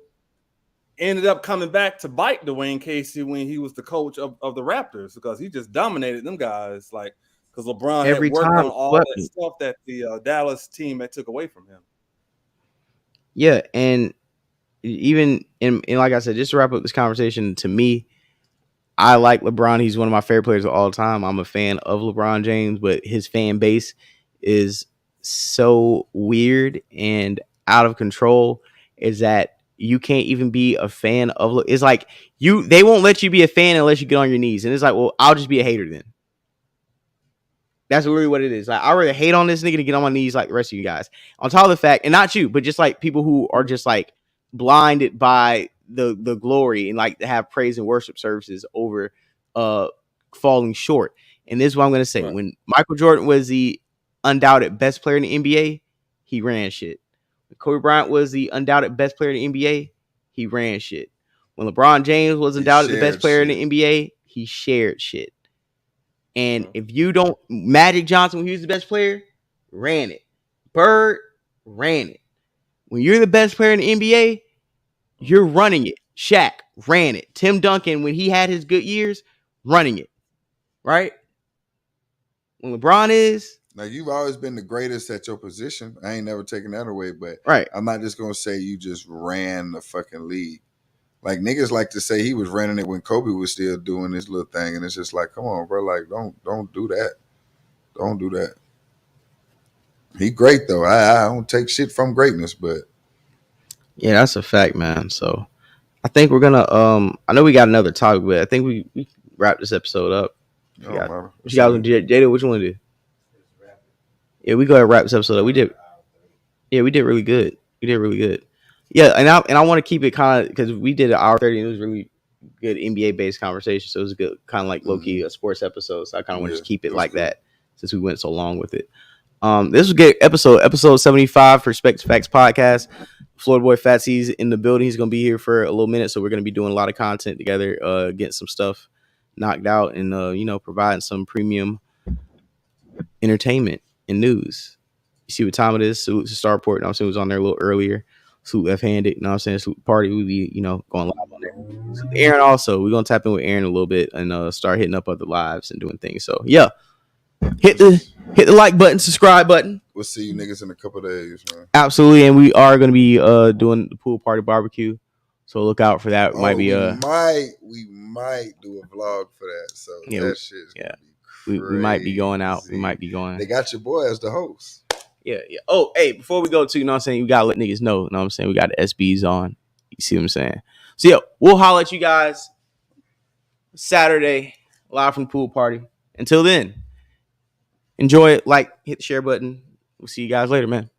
ended up coming back to bite Dwayne Casey when he was the coach of the Raptors, because he just dominated them guys, like, because LeBron had worked on all that stuff that the Dallas team had took away from him. Yeah, and even in like I said, just to wrap up this conversation, to me, I like LeBron. He's one of my favorite players of all time. I'm a fan of LeBron James, but his fan base is so weird and out of control. Is that you can't even be a fan of. It's like they won't let you be a fan unless you get on your knees, and it's like, well, I'll just be a hater then. That's really what it is. Like, I rather hate on this nigga to get on my knees like the rest of you guys. On top of the fact, and not you, but just like people who are just like blinded by the glory and like to have praise and worship services over falling short. And this is what I'm gonna say. Right. When Michael Jordan was the undoubted best player in the NBA, he ran shit. When Kobe Bryant was the undoubted best player in the NBA, he ran shit. When LeBron James was undoubted the best player in the NBA, he shared shit. And if you don't, Magic Johnson, when he was the best player, ran it. Bird ran it. When you're the best player in the NBA, you're running it. Shaq ran it. Tim Duncan, when he had his good years, running it. Right? When LeBron is. Now, you've always been the greatest at your position. I ain't never taken that away, but I'm not just going to say you just ran the fucking league. Like, niggas like to say he was running it when Kobe was still doing this little thing, and it's just like, come on, bro, like, don't do that. Don't do that. He great, though. I don't take shit from greatness, but. Yeah, that's a fact, man. So, I think we're going to, I know we got another topic, but I think we wrap this episode up. What you guys want to do? Jada, what you want to do? Yeah, we go ahead and wrap this episode up. We did really good. Yeah, and I want to keep it kind of, because we did an hour 30 and it was really good NBA based conversation. So it was good, kind of like low key a sports episode. So I kind of want to just keep it like that since we went so long with it. This was a good episode 75 for Specs Facts Podcast. Florida Boy Fatsy's in the building. He's gonna be here for a little minute, so we're gonna be doing a lot of content together, getting some stuff knocked out, and providing some premium entertainment and news. You see what time it is? Salute to Starport. I'm saying, was on there a little earlier. Salute left-handed. You know what I'm saying? Salute Party. We'll be, going live on there. Salute Aaron also. We're gonna tap in with Aaron a little bit and start hitting up other lives and doing things. So yeah, hit the Hit the like button, subscribe button. We'll see you niggas in a couple of days, man. Absolutely, and we are going to be doing the pool party barbecue, so look out for that. Oh, Might be we might do a vlog for that. So Yeah, that shit's yeah. gonna be we might be going out. We crazy. might be going. They got your boy as the host. Yeah. Oh, hey, before we go to, you know what I'm saying, we got to let niggas know, you know what I'm saying, we got the SBs on. You see what I'm saying? So, yeah, we'll holler at you guys Saturday, live from the pool party. Until then, enjoy it. Like, hit the share button. We'll see you guys later, man.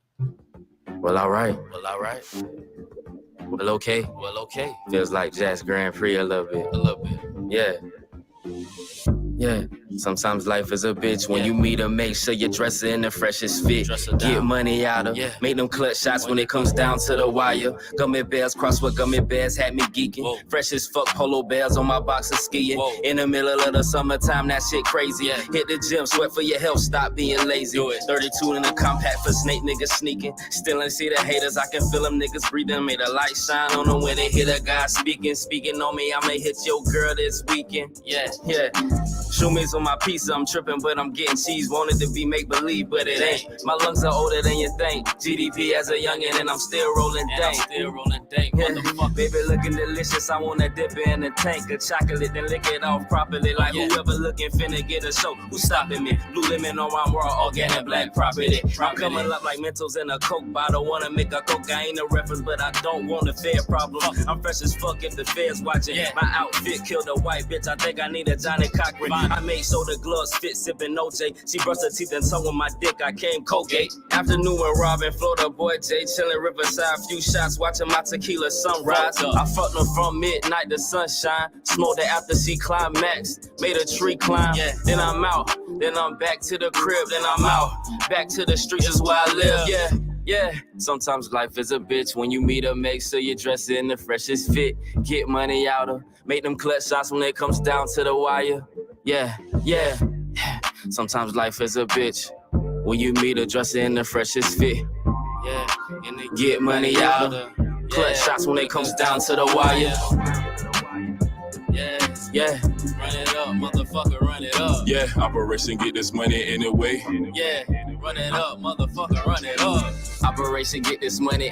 Well, all right. Well, okay. Feels like Jazz Grand Prix a little bit. Yeah. Sometimes life is a bitch. When you meet her, make sure you dress her in the freshest fit. Get money out of. Make them clutch shots when it comes down to the wire. Gummy bears, cross with gummy bears, had me geeking. Fresh as fuck polo bears on my box of skiing. In the middle of the summertime, that shit crazy. Hit the gym, sweat for your health, stop being lazy. 32 in the compact for snake niggas sneaking. Still ain't see the haters, I can feel them niggas breathing. Made a light shine on them when they hear a guy speaking on me. I may hit your girl this weekend. Yeah. Shoe me's on my pizza, I'm tripping, but I'm getting cheese. Wanted to be make-believe, but it ain't. My lungs are older than you think. GDP as a youngin' and I'm still rolling dank. Baby looking delicious, I wanna dip it in the tank of chocolate, then lick it off properly. Like whoever looking finna get a show, who's stopping me? Blue lemon on my raw, organic black property. I'm coming up like Mentos in a Coke bottle. Wanna make a Coke, I ain't a reference, but I don't want a fair problem. I'm fresh as fuck if the feds watching. My outfit killed a white bitch, I think I need a Johnny Cochran. I made sure the gloves fit, sipping OJ. She brushed her teeth and tongue with my dick, I came Colgate. Afternoon when Robin, Florida boy Jay, chilling Riverside, few shots, watching my tequila sunrise. I fucked them from midnight to sunshine, smoked it after she climaxed, made a tree climb. Then I'm out, then I'm back to the crib, then I'm out, back to the streets is where I live. Yeah, sometimes life is a bitch. When you meet her, make sure you dress in the freshest fit. Get money out of, make them clutch shots when it comes down to the wire. Yeah. Sometimes life is a bitch. When you meet her, dress in the freshest fit. Yeah, and they get money out of, clutch shots when it comes down to the wire. Yeah. Run it up, motherfucker, run it up. Yeah, Operation Get This Money Anyway. Yeah, run it up, motherfucker, run it up. Operation Get This Money.